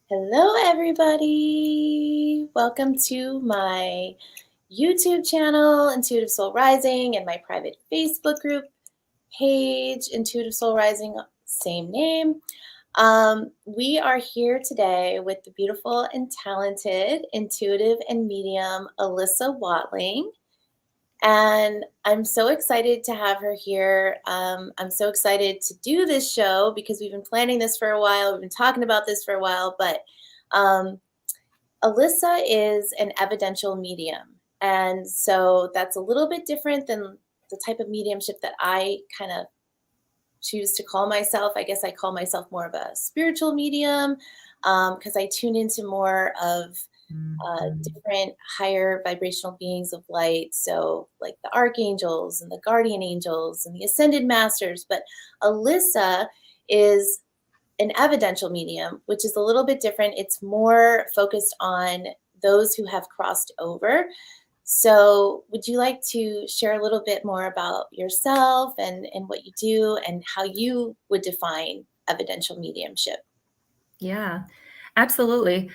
Hello, everybody. Welcome to my YouTube channel, Intuitive Soul Rising, and my private Facebook group page, Intuitive Soul Rising, same name. We are here today with the beautiful and talented intuitive and medium Alyssa Watling. And I'm so excited to have her here. I'm so excited to do this show because we've been planning this for a while. We've been talking about this for a while, but um, Alyssa is an evidential medium. And so that's a little bit different than the type of mediumship that I kind of choose to call myself. I guess I call myself more of a spiritual medium because I tune into more of different higher vibrational beings of light. So, like the archangels and the guardian angels and the ascended masters. But Alyssa is an evidential medium, which is a little bit different. It's more focused on those who have crossed over. So, would you like to share a little bit more about yourself and what you do and how you would define evidential mediumship? Yeah, absolutely.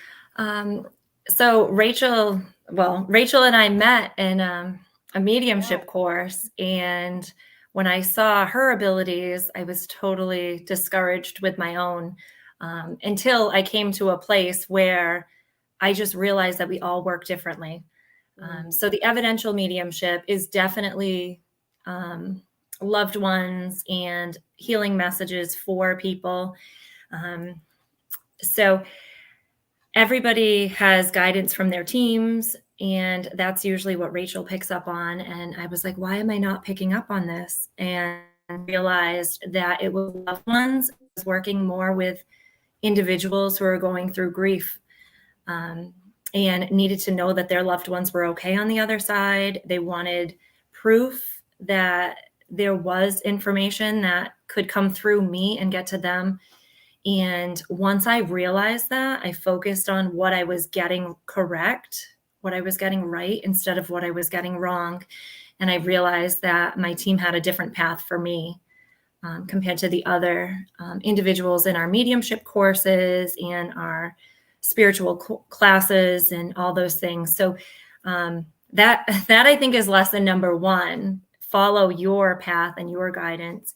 So Rachel and I met in a mediumship course, and when I saw her abilities, I was totally discouraged with my own until I came to a place where I just realized that we all work differently. So the evidential mediumship is definitely loved ones and healing messages for people. So everybody has guidance from their teams, and that's usually what Rachel picks up on. And I was like, why am I not picking up on this? And realized that it was loved ones. I was working more with individuals who are going through grief and needed to know that their loved ones were okay on the other side. They wanted proof that there was information that could come through me and get to them. And once I realized that, I focused on what I was getting correct, what I was getting right instead of what I was getting wrong. And I realized that my team had a different path for me compared to the other individuals in our mediumship courses and our spiritual classes and all those things. So that I think is lesson number one. Follow your path and your guidance.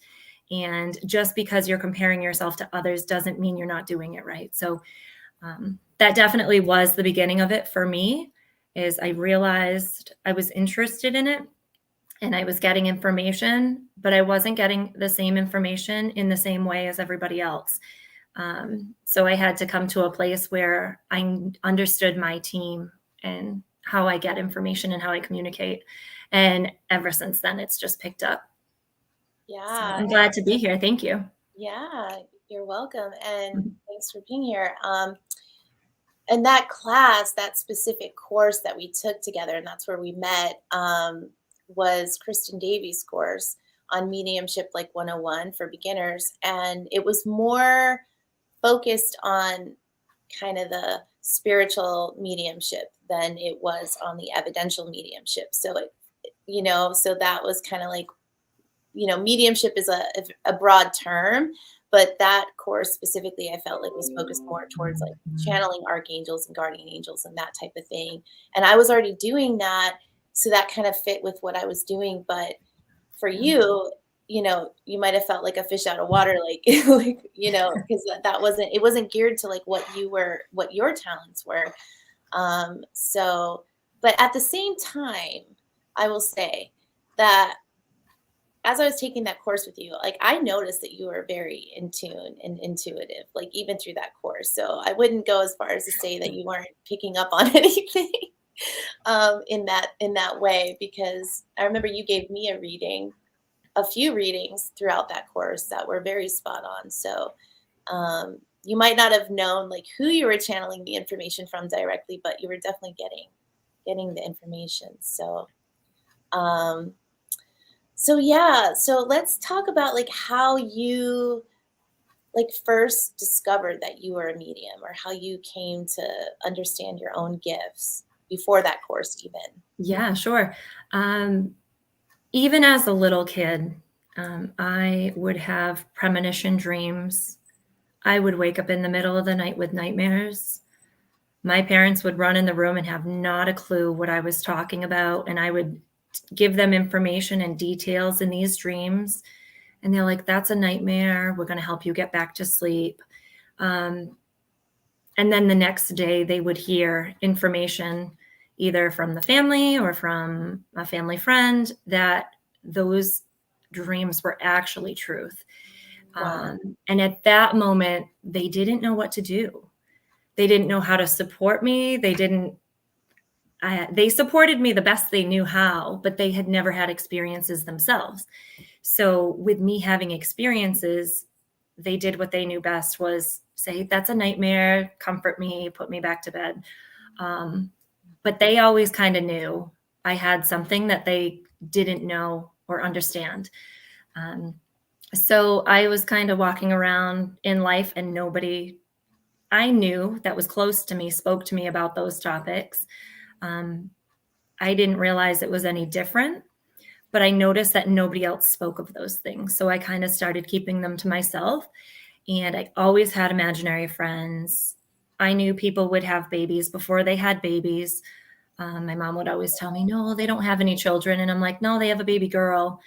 And just because you're comparing yourself to others doesn't mean you're not doing it right. So that definitely was the beginning of it for me, is I realized I was interested in it and I was getting information, but I wasn't getting the same information in the same way as everybody else. So I had to come to a place where I understood my team and how I get information and how I communicate. And ever since then, it's just picked up. So Yeah. I'm glad to be here. Thank you. Yeah, you're welcome. And thanks for being here. And that class, that specific course that we took together, and that's where we met, was Kristen Davies' course on Mediumship like 101 for beginners. And it was more focused on kind of the spiritual mediumship than it was on the evidential mediumship. So so that was kind of like, mediumship is a broad term, but that course specifically, I felt like was focused more towards like channeling archangels and guardian angels and that type of thing. And I was already doing that, so that kind of fit with what I was doing. But for you, you might have felt like a fish out of water, like, because it wasn't geared to like what your talents were. So, but at the same time, I will say that as I was taking that course with you, like I noticed that you were very in tune and intuitive, like even through that course. So I wouldn't go as far as to say that you weren't picking up on anything in that way, because I remember you gave me a few readings throughout that course that were very spot on. So you might not have known like who you were channeling the information from directly, but you were definitely getting the information. Um, so yeah, so let's talk about like how you like first discovered that you were a medium, or how you came to understand your own gifts before that course even. Yeah, sure. Even as a little kid, I would have premonition dreams. I would wake up in the middle of the night with nightmares. My parents would run in the room and have not a clue what I was talking about. And I would give them information and details in these dreams. And they're like, that's a nightmare. We're going to help you get back to sleep. And then the next day they would hear information either from the family or from a family friend that those dreams were actually truth. Wow. And at that moment, they didn't know what to do. They didn't know how to support me. They supported me the best they knew how, but they had never had experiences themselves. So with me having experiences, they did what they knew best, was say, that's a nightmare, comfort me, put me back to bed. But they always kind of knew I had something that they didn't know or understand. So I was kind of walking around in life and nobody I knew that was close to me spoke to me about those topics. I didn't realize it was any different, but I noticed that nobody else spoke of those things. So I kind of started keeping them to myself. And I always had imaginary friends. I knew people would have babies before they had babies. My mom would always tell me, no, they don't have any children. And I'm like, no, they have a baby girl.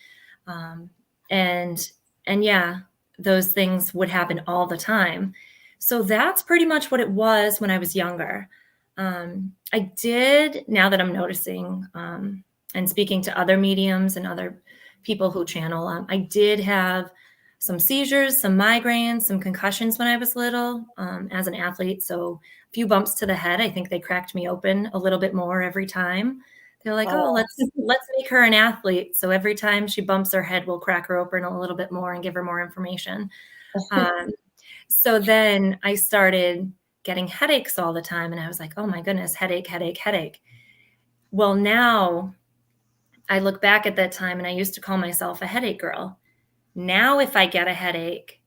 And yeah, those things would happen all the time. So that's pretty much what it was when I was younger. I did, now that I'm noticing and speaking to other mediums and other people who channel, I did have some seizures, some migraines, some concussions when I was little as an athlete. So a few bumps to the head. I think they cracked me open a little bit more every time. They're like, oh, let's make her an athlete. So every time she bumps her head, we'll crack her open a little bit more and give her more information. So then I started getting headaches all the time. And I was like, oh my goodness, headache, headache, headache. Well, now I look back at that time and I used to call myself a headache girl. Now, if I get a headache,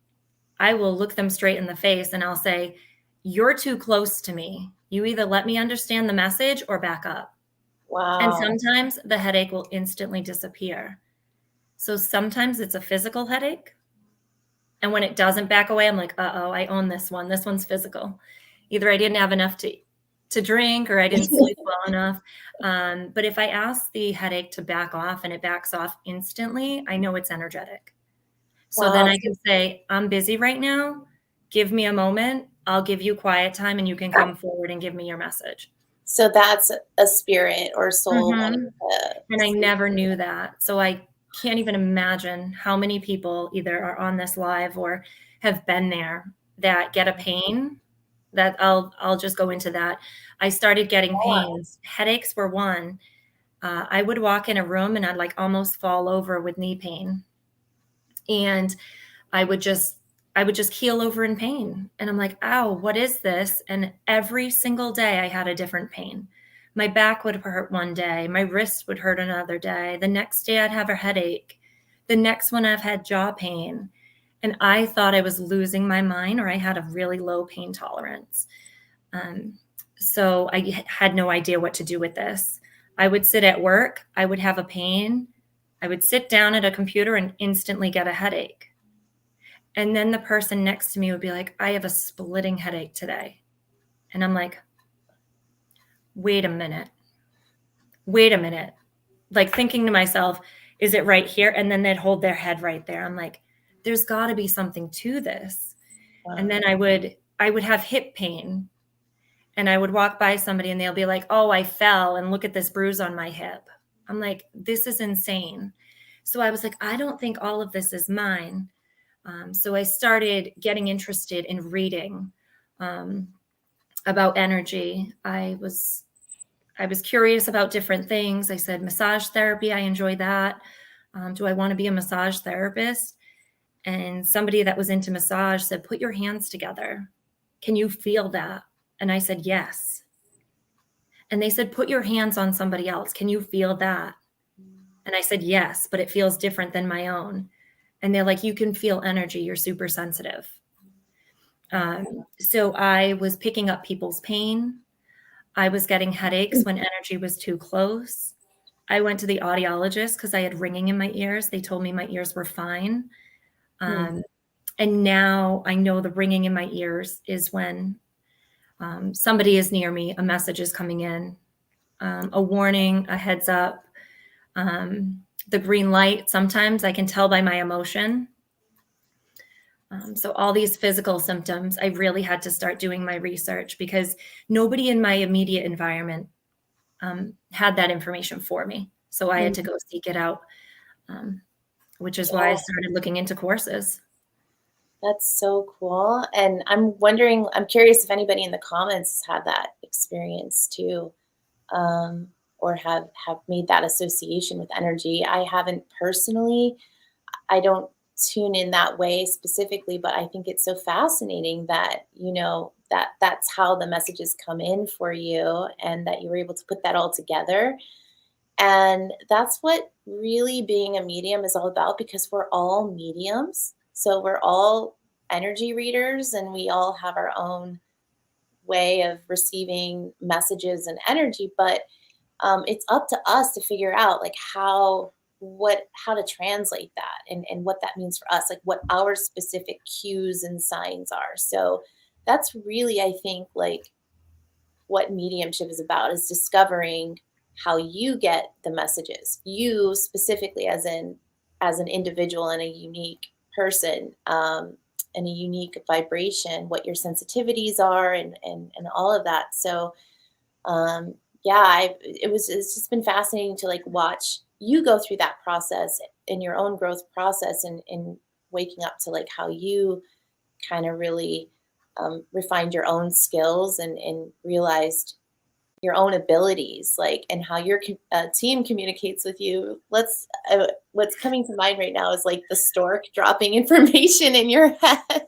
I will look them straight in the face and I'll say, you're too close to me. You either let me understand the message or back up. Wow. And sometimes the headache will instantly disappear. So sometimes it's a physical headache. And when it doesn't back away, I'm like, uh-oh, I own this one. This one's physical. Either I didn't have enough to drink or I didn't sleep well enough. But if I ask the headache to back off and it backs off instantly, I know it's energetic. So then I can say, I'm busy right now. Give me a moment. I'll give you quiet time and you can come forward and give me your message. So that's a spirit or soul. And I never knew that. So I can't even imagine how many people either are on this live or have been there that get a pain. That I'll just go into that. I started getting pains. Headaches were one. I would walk in a room and I'd like almost fall over with knee pain. And I would just keel over in pain. And I'm like, ow, what is this? And every single day I had a different pain. My back would hurt one day. My wrist would hurt another day. The next day I'd have a headache. The next one I've had jaw pain. And I thought I was losing my mind or I had a really low pain tolerance. So I had no idea what to do with this. I would sit at work. I would have a pain. I would sit down at a computer and instantly get a headache. And then the person next to me would be like, I have a splitting headache today. And I'm like, wait a minute. Like thinking to myself, is it right here? And then they'd hold their head right there. I'm like, there's got to be something to this. Wow. And then I would have hip pain. And I would walk by somebody and they'll be like, oh, I fell and look at this bruise on my hip. I'm like, this is insane. So I was like, I don't think all of this is mine. So I started getting interested in reading about energy. I was curious about different things. I said, massage therapy, I enjoy that. Do I want to be a massage therapist? And somebody that was into massage said, put your hands together. Can you feel that? And I said, yes. And they said, put your hands on somebody else. Can you feel that? And I said, yes, but it feels different than my own. And they're like, you can feel energy. You're super sensitive. So I was picking up people's pain. I was getting headaches when energy was too close. I went to the audiologist because I had ringing in my ears. They told me my ears were fine. And now I know the ringing in my ears is when somebody is near me, a message is coming in, a warning, a heads up, the green light. Sometimes I can tell by my emotion. So all these physical symptoms, I really had to start doing my research because nobody in my immediate environment had that information for me. So I had to go seek it out, which is why I Yeah, started looking into courses. that's so cool. And I'm curious if anybody in the comments has had that experience too, or have made that association with energy. I haven't personally. I don't tune in that way specifically, but I think it's so fascinating that, that that's how the messages come in for you and that you were able to put that all together. And that's what really being a medium is all about because we're all mediums. So we're all energy readers and we all have our own way of receiving messages and energy. But it's up to us to figure out like how to translate that and what that means for us, like what our specific cues and signs are. So that's really, I think, like what mediumship is about is discovering how you get the messages, you specifically as an individual and a unique person, and a unique vibration, what your sensitivities are and all of that. So um, yeah, it's just been fascinating to like watch you go through that process in your own growth process and waking up to like how you kind of really refined your own skills and realized your own abilities, like, and how your team communicates with you. What's coming to mind right now is like the stork dropping information in your head.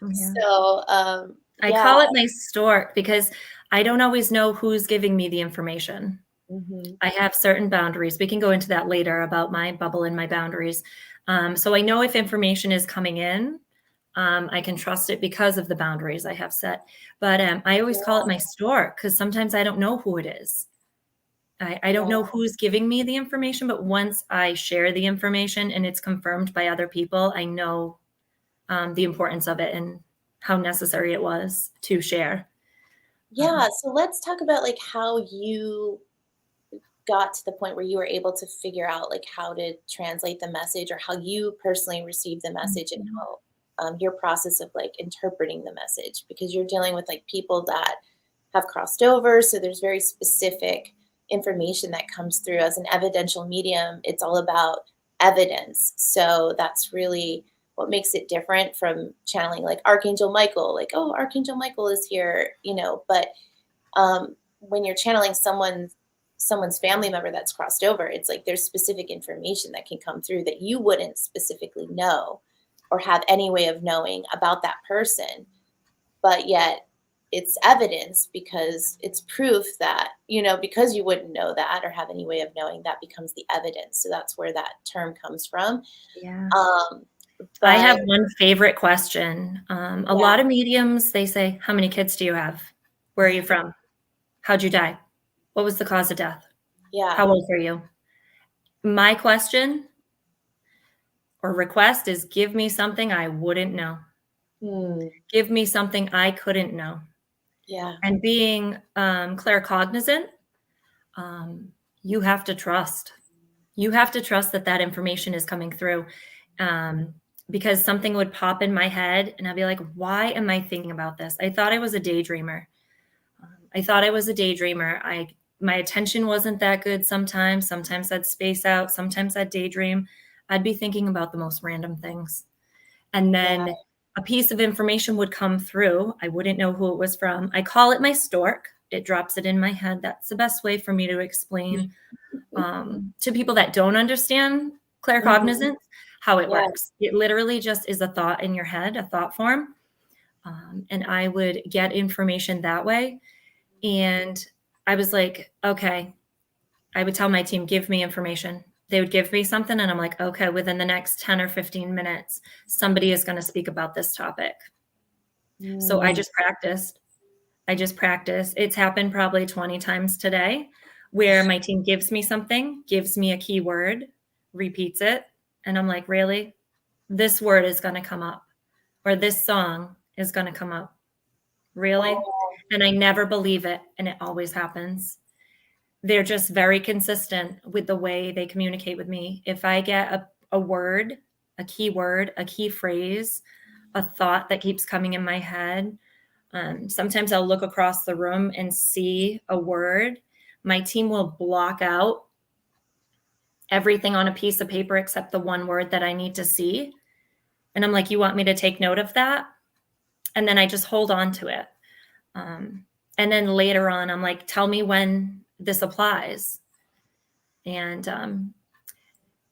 Yeah. So, I yeah. call it my stork because I don't always know who's giving me the information. Hmm. I have certain boundaries. We can go into that later about my bubble and my boundaries. So I know if information is coming in, I can trust it because of the boundaries I have set. But I always call it my stork because sometimes I don't know who it is. I don't Yeah. know who's giving me the information, but once I share the information and it's confirmed by other people, I know the importance of it and how necessary it was to share. Yeah, so let's talk about like how you got to the point where you were able to figure out like how to translate the message or how you personally received the message and Mhm. how your process of like interpreting the message because you're dealing with like people that have crossed over. So there's very specific information that comes through as an evidential medium. It's all about evidence. So that's really what makes it different from channeling like Archangel Michael, like, oh, Archangel Michael is here, but when you're channeling someone's family member that's crossed over, it's like there's specific information that can come through that you wouldn't specifically know or have any way of knowing about that person, but yet it's evidence because it's proof that because you wouldn't know that or have any way of knowing, that becomes the evidence. So that's where that term comes from. Yeah. um I but have one favorite question. A yeah. lot of mediums, they say, how many kids do you have? Where are you from? How'd you die? What was the cause of death? Yeah. How old were you? My question or request is give me something I wouldn't know. Hmm. Give me something I couldn't know. Yeah. And being claircognizant, um, you have to trust. You have to trust that that information is coming through. Um, because something would pop in my head and I'd be like, why am I thinking about this? I thought I was a daydreamer. I thought I was a daydreamer. My attention wasn't that good sometimes. Sometimes I'd space out, sometimes I'd daydream. I'd be thinking about the most random things. And Yeah. then a piece of information would come through. I wouldn't know who it was from. I call it my stork. It drops it in my head. That's the best way for me to explain to people that don't understand Mhm. claircognizance how it Yeah. works. It literally just is a thought in your head, a thought form. And I would get information that way. And I was like, okay, I would tell my team, give me information. They would give me something, and I'm like, okay, within the next 10 or 15 minutes, somebody is going to speak about this topic. So I Mm. just practiced. I just practice. It's happened probably 20 times today where my team gives me something, gives me a keyword, repeats it. And I'm like, really? This word is going to come up. or this song is going to come up. Really? Oh, And I never believe it, and it always happens. They're just very consistent with the way they communicate with me. If I get a word, a key word, a key phrase, a thought that keeps coming in my head, sometimes I'll look across the room and see a word. My team will block out everything on a piece of paper except the one word that I need to see. And I'm like, you want me to take note of that? And then I just hold on to it. And then later on, I'm like, tell me when this applies. And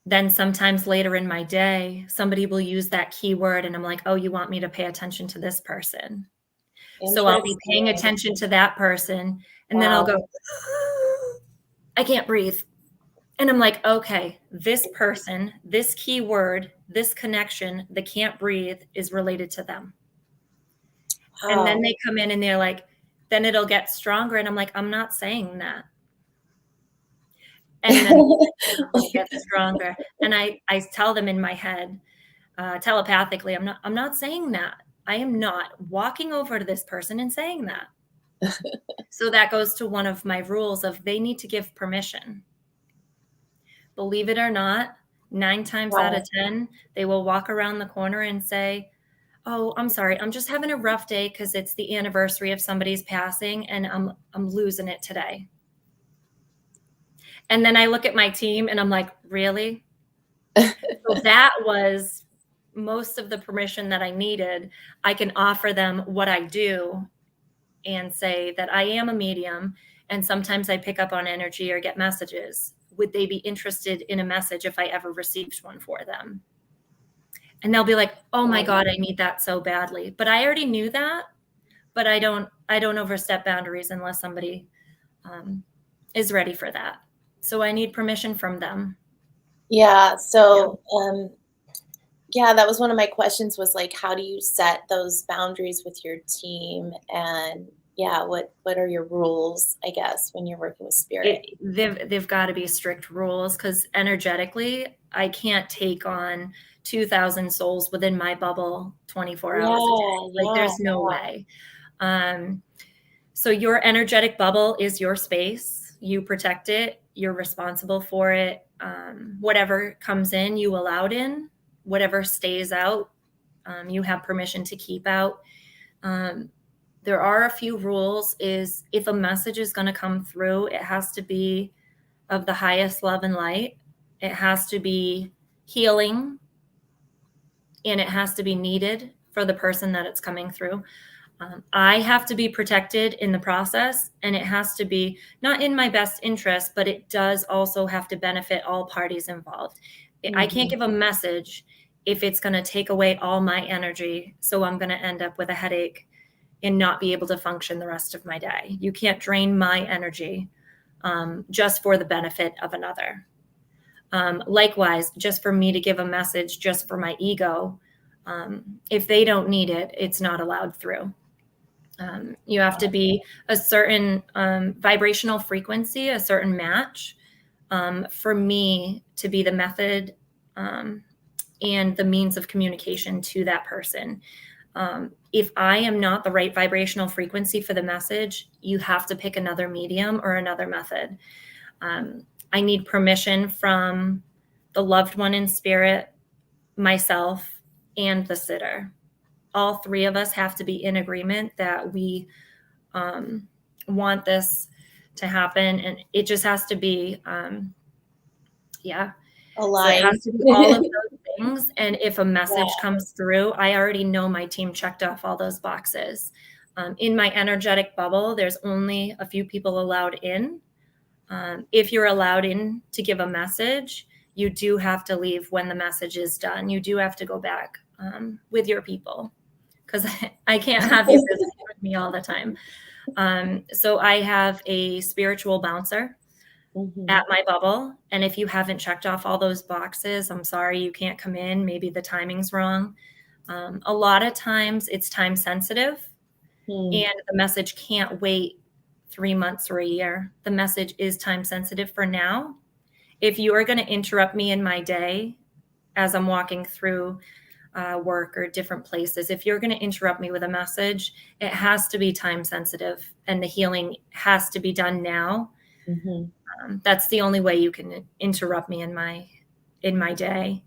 then sometimes later in my day, somebody will use that keyword and I'm like, oh, you want me to pay attention to this person. So I'll be paying interesting. attention to that person and then I'll Wow. go, I can't breathe. And I'm like, okay, this person, this keyword, this connection, the can't breathe is related to them. And then Wow. they come in and they're like, then it'll get stronger. And I'm like, I'm not saying that. And then it gets stronger. And I tell them in my head, telepathically, I'm not saying that. I am not walking over to this person and saying that. So that goes to one of my rules of they need to give permission. Believe it or not, 9 times out Wow. of 10, they will walk around the corner and say, oh, I'm sorry, I'm just having a rough day because it's the anniversary of somebody's passing and I'm losing it today. And then I look at my team and I'm like, really? So that was most of the permission that I needed. I can offer them what I do and say that I am a medium and sometimes I pick up on energy or get messages. Would they be interested in a message if I ever received one for them? And they'll be like, oh my God, I need that so badly. But I already knew that, but I don't overstep boundaries unless somebody is ready for that. So I need permission from them. Yeah. Yeah. So, yeah, that was one of my questions was like, how do you set those boundaries with your team? And yeah, what are your rules, I guess, when you're working with spirit? They've got to be strict rules because energetically, I can't take on 2,000 souls within my bubble 24 hours a day. Yeah, Like, yeah, there's no way. So your energetic bubble is your space. You protect it. You're responsible for it. Whatever comes in, you allowed in. Whatever stays out, you have permission to keep out. There are a few rules is if a message is going to come through, it has to be of the highest love and light. It has to be healing and it has to be needed for the person that it's coming through. I have to be protected in the process and it has to be not in my best interest, but it does also have to benefit all parties involved. I can't Mhm. give a message if it's going to take away all my energy. So I'm going to end up with a headache and not be able to function the rest of my day. You can't drain my energy just for the benefit of another. Likewise, just for me to give a message just for my ego, if they don't need it, it's not allowed through. You have to be a certain vibrational frequency, a certain match for me to be the method and the means of communication to that person. If I am not the right vibrational frequency for the message, you have to pick another medium or another method. I need permission from the loved one in spirit, myself, and the sitter. All three of us have to be in agreement that we want this to happen. And it just has to be, yeah. So it has Aligned. to be all of those things. And if a message Yeah. comes through, I already know my team checked off all those boxes. In my energetic bubble, there's only a few people allowed in. If you're allowed in to give a message, you do have to leave when the message is done. You do have to go back with your people because I can't have you visiting with me all the time. So I have a spiritual bouncer Mhm. at my bubble. And if you haven't checked off all those boxes, I'm sorry, you can't come in. Maybe the timing's wrong. A lot of times it's time sensitive Hmm. and the message can't wait 3 months or a year. The message is time sensitive for now. If you are going to interrupt me in my day as I'm walking through work or different places. If you're going to interrupt me with a message, it has to be time sensitive, and the healing has to be done now. That's the only way you can interrupt me in my day.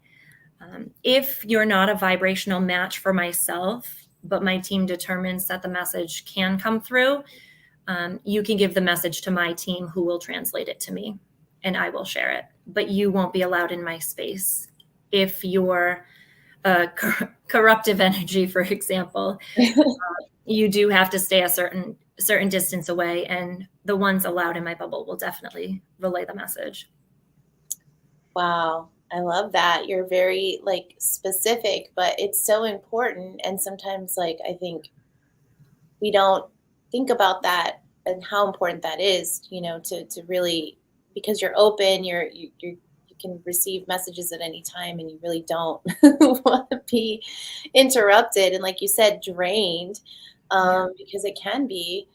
If you're not a vibrational match for myself, but my team determines that the message can come through, you can give the message to my team, who will translate it to me, and I will share it. But you won't be allowed in my space. If you're a corruptive energy, for example, you do have to stay a certain distance away, and the ones allowed in my bubble will definitely relay the message. Wow. I love that. You're very like specific, but it's so important. And sometimes like I think we don't think about that and how important that is, to really, because you're open, you can receive messages at any time and you really don't want to be interrupted and like you said, drained, because it can be,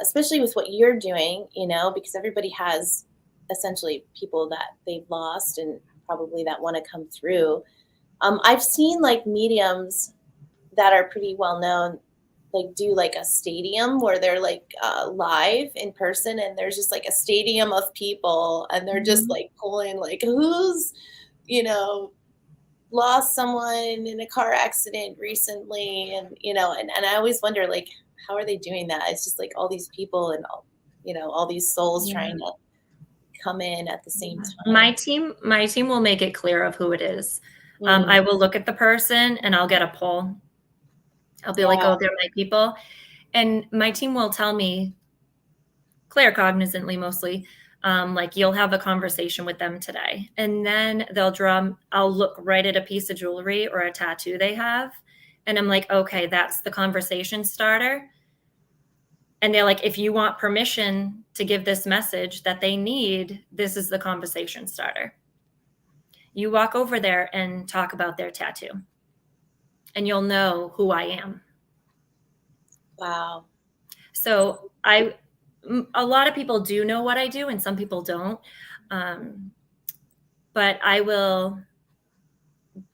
especially with what you're doing, because everybody has essentially people that they've lost and probably that want to come through. I've seen like mediums that are pretty well known, like do like a stadium where they're like live in person, and there's just like a stadium of people, and they're just Mhm. like pulling like who's you know lost someone in a car accident recently, and I always wonder like how are they doing that? It's just like all these people and all these souls Yeah. trying to come in at the same My time. team will make it clear of who it is. Mm, I will look at the person and I'll get a pull. I'll be like, yeah. oh, they're my people. And my team will tell me, claircognizantly mostly, like, you'll have a conversation with them today. And then I'll look right at a piece of jewelry or a tattoo they have. And I'm like, okay, that's the conversation starter. And they're like, if you want permission to give this message that they need, this is the conversation starter. You walk over there and talk about their tattoo, and you'll know who I am. Wow. So a lot of people do know what I do, and some people don't. Um, but I will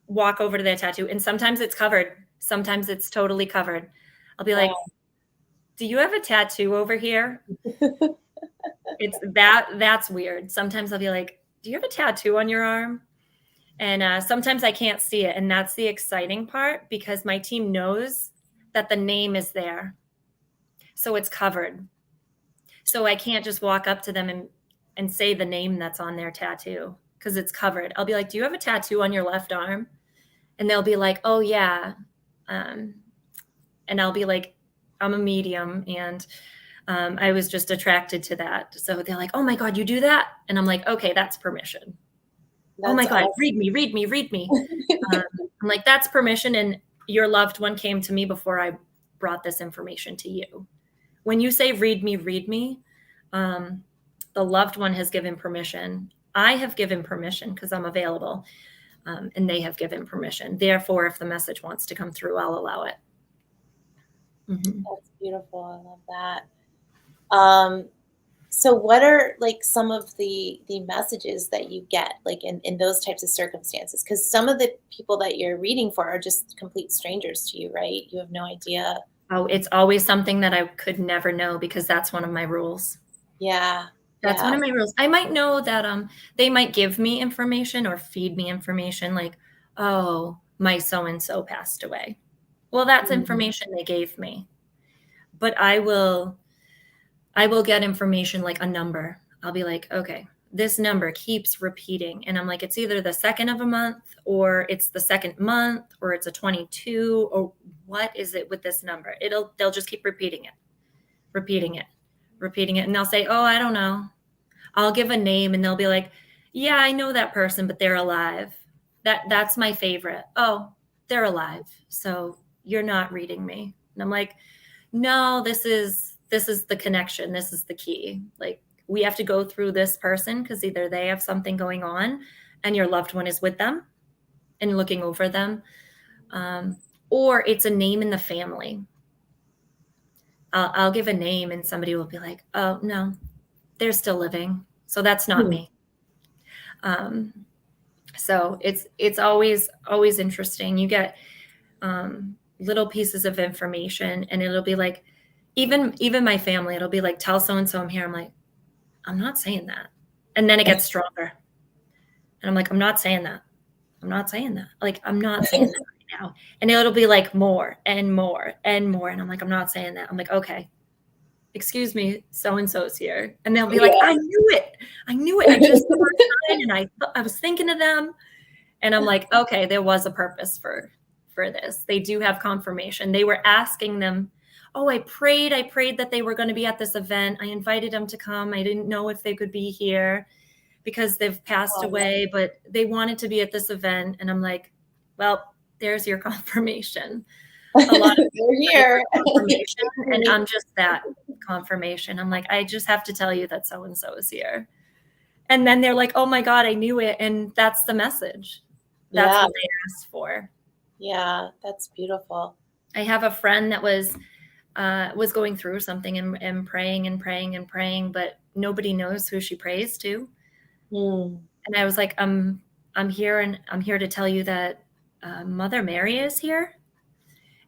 walk over to their tattoo, and sometimes it's covered. Sometimes it's totally covered. I'll be like, Wow. do you have a tattoo over here? It's that's weird. Sometimes I'll be like, do you have a tattoo on your arm? And sometimes I can't see it. And that's the exciting part, because my team knows that the name is there. So it's covered. So I can't just walk up to them and say the name that's on their tattoo, because it's covered. I'll be like, do you have a tattoo on your left arm? And they'll be like, oh, yeah. And I'll be like, I'm a medium, and I was just attracted to that. So they're like, oh my God, you do that? And I'm like, okay, that's permission. Oh my That's God, awesome. read me, read me, read me. I'm like, that's permission. And your loved one came to me before I brought this information to you. When you say read me, the loved one has given permission. I have given permission because I'm available, and they have given permission. Therefore, if the message wants to come through, I'll allow it. Mm-hmm. That's beautiful. I love that. So what are like some of the messages that you get like in those types of circumstances? Because some of the people that you're reading for are just complete strangers to you, right? You have no idea. Oh, it's always something that I could never know, because that's one of my rules. Yeah. That's one Yeah. of my rules. I might know that they might give me information or feed me information, like, oh, my so and so passed away. Well, that's Mhm. information they gave me. But I will get information like a number. I'll be like, okay, this number keeps repeating. And I'm like, it's either the second of a month, or it's the second month, or it's a 22, or what is it with this number? They'll just keep repeating it, repeating it, repeating it. And they'll say, oh, I don't know. I'll give a name, and they'll be like, yeah, I know that person, but they're alive. That's my favorite. Oh, they're alive. So you're not reading me. And I'm like, no, this is the connection. This is the key. Like, we have to go through this person, because either they have something going on and your loved one is with them and looking over them, um, or it's a name in the family. I'll give a name, and somebody will be like, oh, no, they're still living. So that's not Hmm. me. Um, So it's always interesting. You get little pieces of information, and it'll be like, even my family, it'll be like, tell so and so I'm here. I'm like, I'm not saying that, and then it gets stronger, and I'm like, I'm not saying that. I'm not saying that. Like, I'm not saying that right now. And it'll be like more and more and more, and I'm like, I'm not saying that. I'm like, okay, excuse me, so and so's here, and they'll be like, Yeah. I knew it. I knew it. I just saw a sign, and I was thinking of them. And I'm like, okay, there was a purpose for this. They do have confirmation. They were asking them, oh, I prayed that they were going to be at this event. I invited them to come. I didn't know if they could be here because they've passed away, but they wanted to be at this event. And I'm like, well, there's your confirmation. A lot of people They're here. confirmation, and I'm just that confirmation. I'm like, I just have to tell you that so and so is here. And then they're like, oh my God, I knew it. And that's the message. That's Yeah. what they asked for. Yeah, that's beautiful. I have a friend that was going through something and praying and praying and praying, but nobody knows who she prays to. And I was like, I'm here, and I'm here to tell you that Mother Mary is here.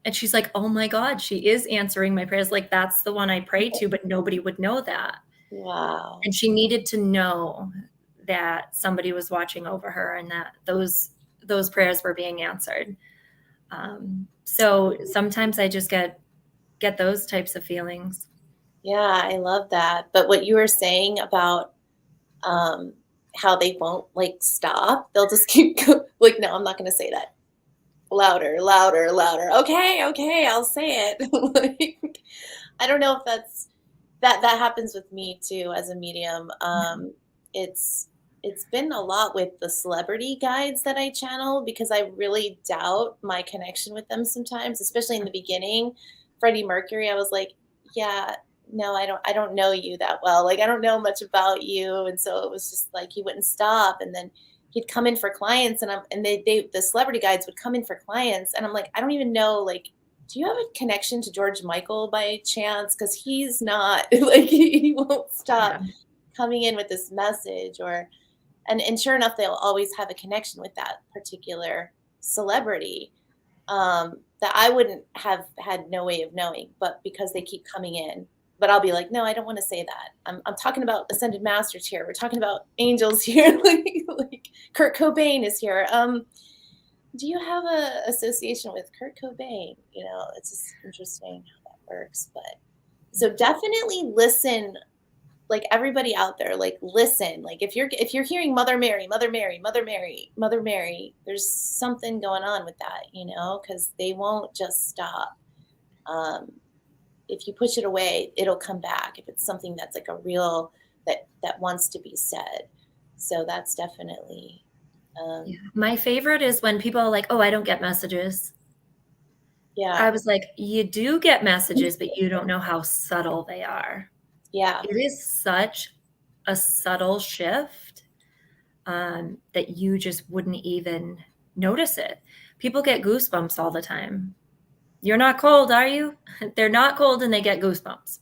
And she's like, oh my God, she is answering my prayers. Like, that's the one I pray to, but nobody would know that. Wow. And she needed to know that somebody was watching over her, and that those prayers were being answered. So sometimes I just get those types of feelings. Yeah, I love that. But what you were saying about how they won't like stop, they'll just keep like, no, I'm not going to say that. Louder, louder, louder. Okay, okay, I'll say it. Like, I don't know if that happens with me too as a medium. It's it's been a lot with the celebrity guides that I channel because I really doubt my connection with them sometimes, especially in the beginning. Freddie Mercury, I was like, yeah, no, I don't know you that well. Like I don't know much about you. And so it was just like he wouldn't stop. And then he'd come in for clients and they the celebrity guides would come in for clients. And I'm like, I don't even know, like, do you have a connection to George Michael by chance? Because he's not like he won't stop Yeah. coming in with this message or and sure enough they'll always have a connection with that particular celebrity that I wouldn't have had no way of knowing, but because they keep coming in. But I'll be like, no, I don't want to say that. I'm talking about ascended masters here. We're talking about angels here. Like Kurt Cobain is here. Do you have a association with Kurt Cobain? You know, it's just interesting how that works. But so definitely listen, like everybody out there, like listen. Like if you're hearing Mother Mary, Mother Mary, Mother Mary, Mother Mary, there's something going on with that, you know, because they won't just stop. If you push it away, it'll come back if it's something that's like a real that wants to be said. So that's definitely Yeah. My favorite is when people are like, oh, I don't get messages. yeah. I was like, you do get messages, but you don't know how subtle they are. Yeah. It is such a subtle shift that you just wouldn't even notice it. People get goosebumps all the time. You're not cold, are you? They're not cold, and they get goosebumps.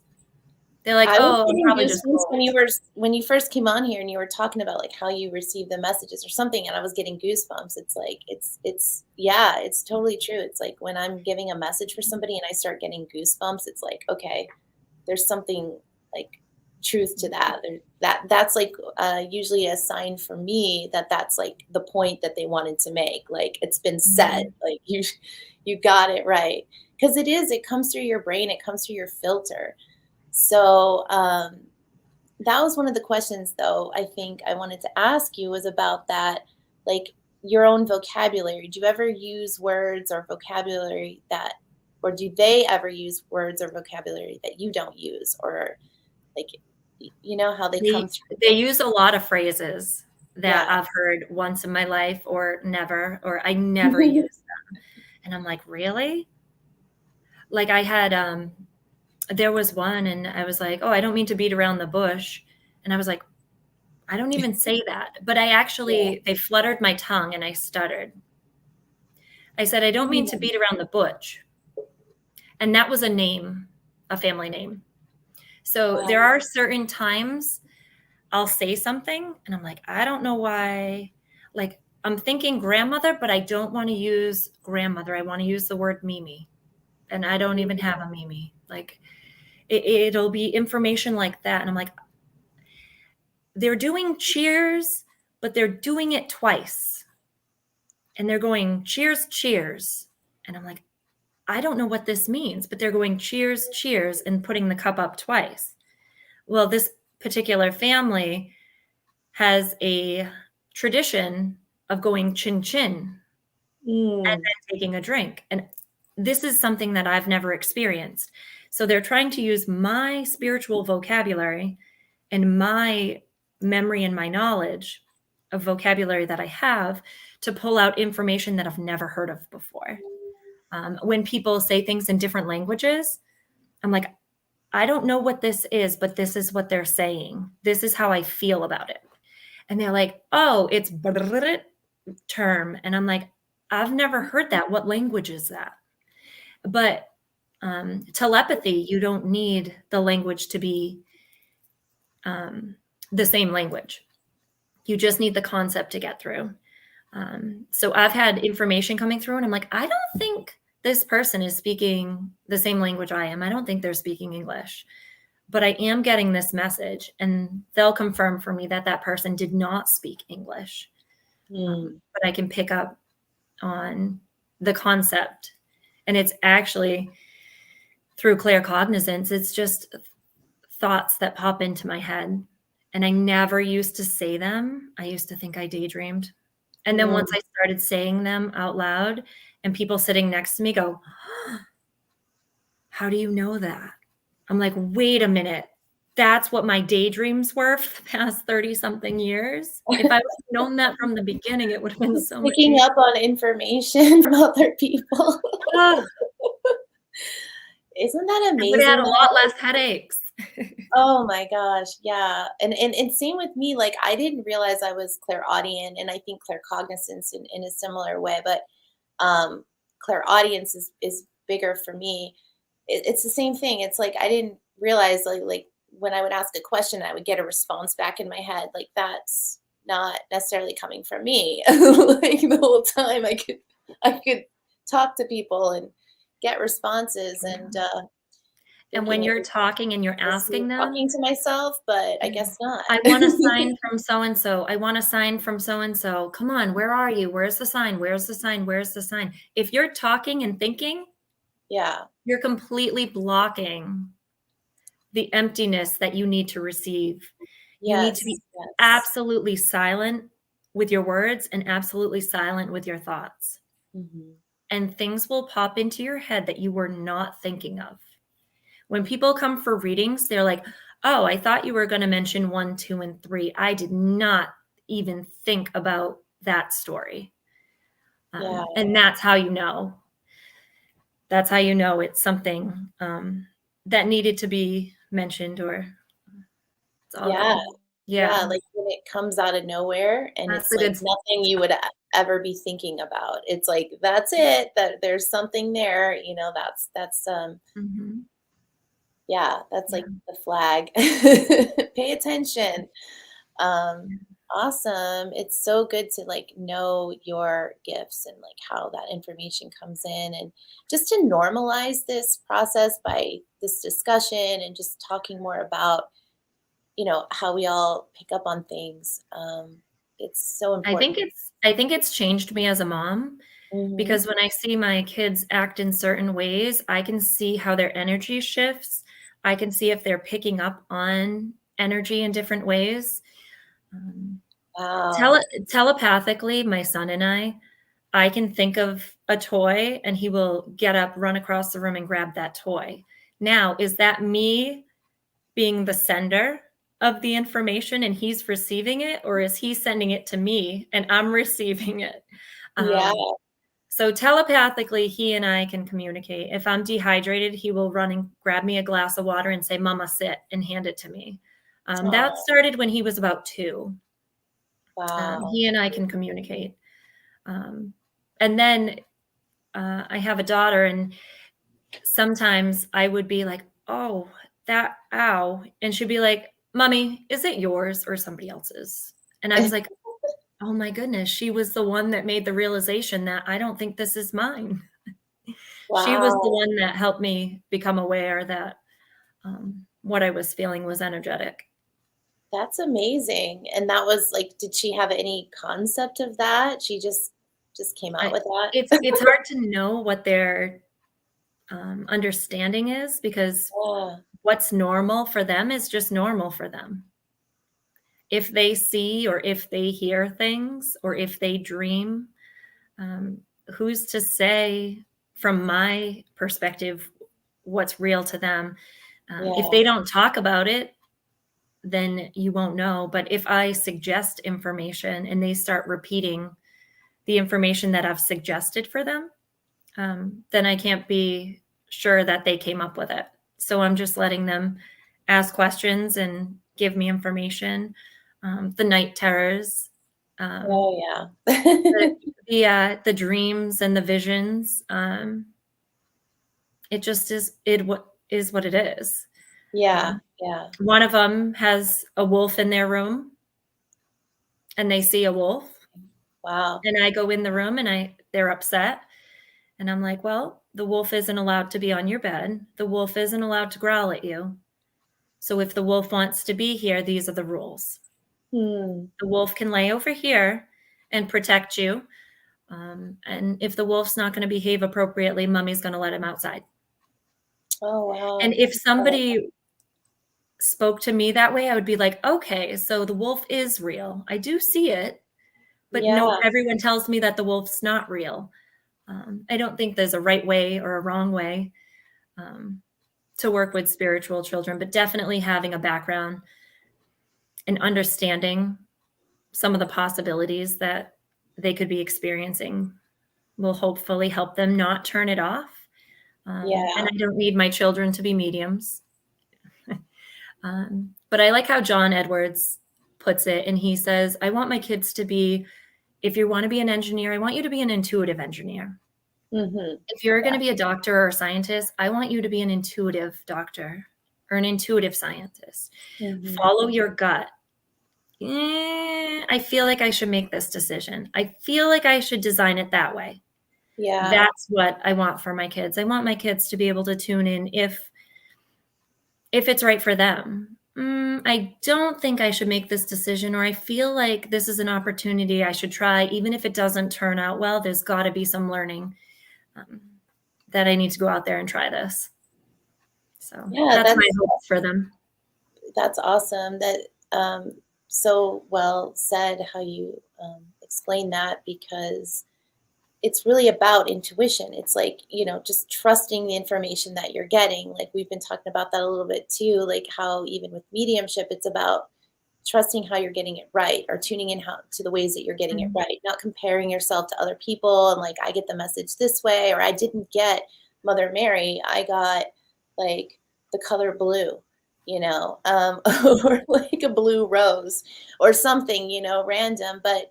They're like, I was oh, I'm getting probably just goosebumps cold. when you first came on here and you were talking about like how you receive the messages or something, and I was getting goosebumps. It's like it's yeah, it's totally true. It's like when I'm giving a message for somebody and I start getting goosebumps, it's like, okay, there's something like truth to that. That's like usually a sign for me that that's like the point that they wanted to make. Like it's been said. Mhm. Like you got it right because it comes through your brain, it comes through your filter. So that was one of the questions, though, I think I wanted to ask you was about that, like your own vocabulary. Do you ever use words or vocabulary that, or do they ever use words or vocabulary that you don't use? Or like, you know, how they come They through? use a lot of phrases Yeah. that I've heard once in my life or never, or I never use them. And I'm like, really? Like I had there was one, and I was like, oh, I don't mean to beat around the bush. And I was like, I don't even say that. But Yeah. they fluttered my tongue and I stuttered. I said, I don't mean to beat around the bush. And that was a name, a family name. So Wow. there are certain times I'll say something and I'm like, I don't know why. Like I'm thinking grandmother, but I don't want to use grandmother. I want to use the word Mimi. And I don't even have a Mimi. Like it'll be information like that. And I'm like, they're doing cheers, but they're doing it twice. And they're going cheers, cheers. And I'm like, I don't know what this means, but they're going cheers, cheers, and putting the cup up twice. Well, this particular family has a tradition of going chin chin and then taking a drink. And this is something that I've never experienced. So they're trying to use my spiritual vocabulary and my memory and my knowledge of vocabulary that I have to pull out information that I've never heard of before. When people say things in different languages, I'm like, I don't know what this is, but this is what they're saying. This is how I feel about it. And they're like, oh, it's term. And I'm like, I've never heard that. What language is that? But telepathy, you don't need the language to be the same language. You just need the concept to get through. So I've had information coming through and I'm like, I don't think this person is speaking the same language I am. I don't think they're speaking English, but I am getting this message, and they'll confirm for me that that person did not speak English. But I can pick up on the concept, and it's actually through claircognizance. It's just thoughts that pop into my head, and I never used to say them. I used to think I daydreamed. And then once I started saying them out loud, and people sitting next to me go, how do you know that? I'm like, wait a minute. That's what my daydreams were for the past 30 something years. If I would have known that from the beginning, it would have been so much Picking easier. up on information from other people. Oh, Isn't that I would amazing? have had a lot less headaches. Oh my gosh, yeah. And same with me, like I didn't realize I was clairaudient, and I think claircognizance in a similar way, but clairaudience is bigger for me. It's the same thing. It's like I didn't realize like when I would ask a question, I would get a response back in my head. Like that's not necessarily coming from me. Like the whole time I could talk to people and get responses, and And when thinking it you're was talking and you're just me asking talking them, to myself, but I guess not. I want a sign from so-and-so. I want a sign from so-and-so. Come on, where are you? Where's the sign? Where's the sign? Where's the sign? If you're talking and thinking, Yeah. you're completely blocking the emptiness that you need to receive. You need to be Yes. Yes. absolutely silent with your words and absolutely silent with your thoughts. Mhm. And things will pop into your head that you were not thinking of. When people come for readings, they're like, oh, I thought you were going to mention 1, 2, and 3. I did not even think about that story. Yeah. And that's how you know. That's how you know it's something that needed to be mentioned, or it's all Yeah. good. Yeah, Yeah, like when it comes out of nowhere and that's it's a like good. nothing you would ever be thinking about. It's like that's it, that there's something there, that's Mm-hmm. yeah, that's Yeah. like the flag. Pay attention. Um, awesome. It's so good to like know your gifts and like how that information comes in, and just to normalize this process by this discussion and just talking more about, how we all pick up on things. It's so important. I think it's changed me as a mom, Hmm. because when I see my kids act in certain ways, I can see how their energy shifts. I can see if they're picking up on energy in different ways. Um, Wow. telepathically, my son and I can think of a toy and he will get up, run across the room and grab that toy. Now, is that me being the sender of the information and he's receiving it, or is he sending it to me and I'm receiving it? Yeah. So telepathically, he and I can communicate. If I'm dehydrated, he will run and grab me a glass of water and say, Mama, sit, and hand it to me. That Oh, started when he was about 2. wow. He and I can communicate. Um, and then I have a daughter, and sometimes I would be like, oh, that, ow. And she'd be like, Mommy, is it yours or somebody else's? And I was like, Oh my goodness, she was the one that made the realization that I don't think this is mine. She was the Wow, one that helped me become aware that, what I was feeling was energetic. that's amazing. And that was like, did she have any concept of that? She just came out I with that? it's hard to know what their, understanding is because Yeah, what's normal for them is just normal for them. If they see or if they hear things or if they dream, um, who's to say from my perspective what's real to them? If yeah, they don't talk about it, then you won't know. But if I suggest information and they start repeating the information that I've suggested for them, then I can't be sure that they came up with it. So I'm just letting them ask questions and give me information. The night terrors, um, oh, yeah. the dreams and the visions. It just is what it is. Yeah, Um, yeah. one of them has a wolf in their room, and they see a wolf, Wow. and I go in the room, and they're upset, and I'm like, well, the wolf isn't allowed to be on your bed. The wolf isn't allowed to growl at you. So if the wolf wants to be here, these are the rules. Hmm. The wolf can lay over here and protect you. And if the wolf's not going to behave appropriately, mummy's going to let him outside. Oh, And wow. if I like somebody spoke to me that way, I would be like, okay, so the wolf is real. I do see it, but no, yeah, everyone tells me that the wolf's not real. I don't think there's a right way or a wrong way um, to work with spiritual children, but definitely having a background and understanding some of the possibilities that they could be experiencing will hopefully help them not turn it off. And yeah. I don't need my children to be mediums. But I like how John Edwards puts it. And he says, I want my kids to be, if you want to be an engineer, I want you to be an intuitive engineer. Mhm. If you're going Yeah. to be a doctor or a scientist, I want you to be an intuitive doctor or an intuitive scientist. Mhm. Follow your gut. I feel like I should make this decision. I feel like I should design it that way. Yeah. That's what I want for my kids. I want my kids to be able to tune in if it's right for them. I don't think I should make this decision, or I feel like this is an opportunity I should try, even if it doesn't turn out well. There's got to be some learning um, that I need to go out there and try this. So Yeah, that's my hope for them. that's awesome. That so well said how you explain that because it's really about intuition. It's like, just trusting the information that you're getting. Like we've been talking about that a little bit too, like how even with mediumship, it's about trusting how you're getting it right or tuning in how to the ways that you're getting it Mhm. right, not comparing yourself to other people and like I get the message this way or I didn't get Mother Mary, I got like the color blue, or like a blue rose or something, random. But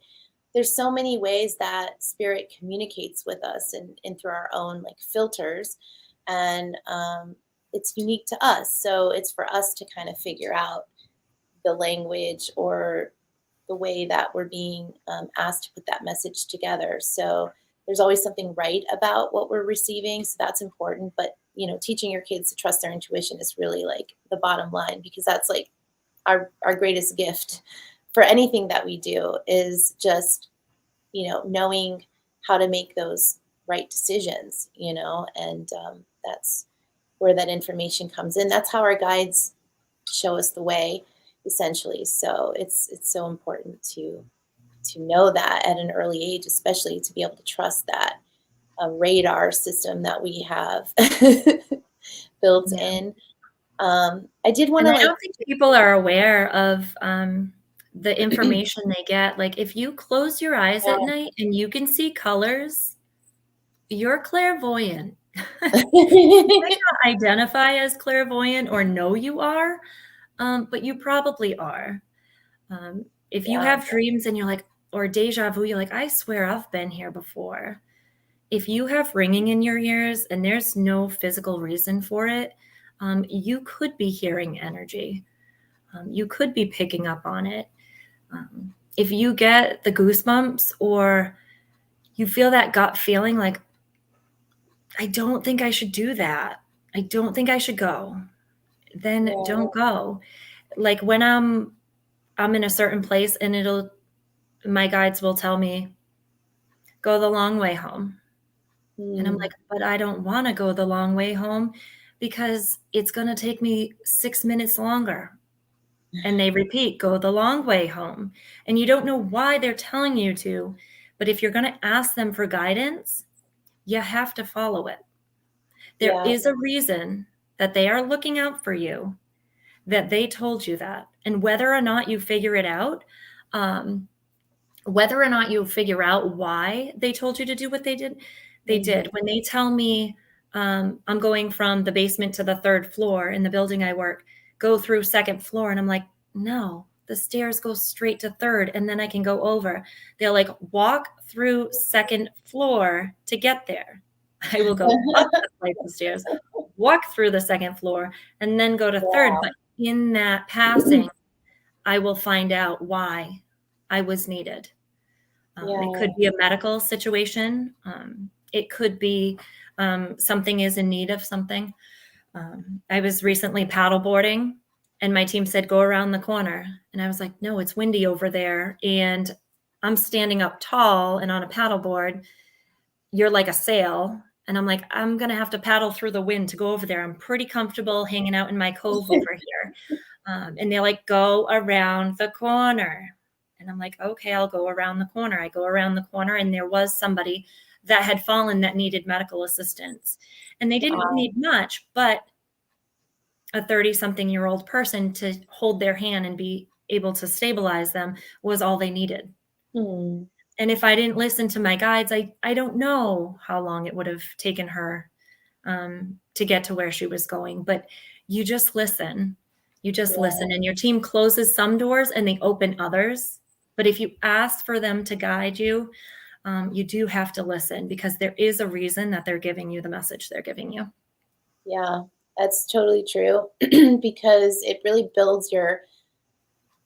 there's so many ways that spirit communicates with us and through our own like filters. And it's unique to us. So it's for us to kind of figure out the language or the way that we're being asked to put that message together. So there's always something right about what we're receiving. So that's important. But, teaching your kids to trust their intuition is really like the bottom line because that's like our greatest gift for anything that we do is just, knowing how to make those right decisions, and that's where that information comes in. That's how our guides show us the way, essentially. So it's so important to know that at an early age, especially to be able to trust that radar system that we have built Yeah. in. I did want And to I like, don't think people are aware of the information they get. Like if you close your eyes at night and you can see colors, you're clairvoyant. You might not identify as clairvoyant or know you are, but you probably are. If you yeah, have dreams and you're like, or deja vu, you're like, I swear I've been here before. If you have ringing in your ears and there's no physical reason for it, you could be hearing energy. You could be picking up on it. if you get the goosebumps or you feel that gut feeling like, I don't think I should do that, I don't think I should go, then Right. don't go. Like when I'm in a certain place and my guides will tell me, go the long way home. And I'm Mm. like, but I don't want to go the long way home because it's going to take me 6 minutes longer. And they repeat, go the long way home. And you don't know why they're telling you to, but if you're going to ask them for guidance, you have to follow it. There Yeah. is a reason that they are looking out for you, that they told you that. And whether or not you figure it out, whether or not you figure out why they told you to do what they did, they Mhm. did. When they tell me I'm going from the basement to the third floor in the building I work, go through second floor. And I'm like, no, the stairs go straight to third and then I can go over. They'll like walk through second floor to get there. I will go up the flight of stairs, walk through the second floor, and then go to third. Wow. But in that passing, I will find out why I was needed. It Yeah. could be a medical situation. It could be something is in need of something. I was recently paddleboarding and my team said, go around the corner. And I was like, no, it's windy over there. And I'm standing up tall and on a paddleboard. You're like a sail. And I'm like, I'm going to have to paddle through the wind to go over there. I'm pretty comfortable hanging out in my cove over here. And they're like, go around the corner. And I'm like, okay, I'll go around the corner. I go around the corner, and there was somebody that had fallen that needed medical assistance. And they didn't Wow. need much, but a 30-something-year-old person to hold their hand and be able to stabilize them was all they needed. Hmm. And if I didn't listen to my guides, I don't know how long it would have taken her to get to where she was going. But you just listen. You just Yeah. listen. And your team closes some doors and they open others. But if you ask for them to guide you, you do have to listen because there is a reason that they're giving you the message they're giving you. Yeah. That's totally true because it really builds your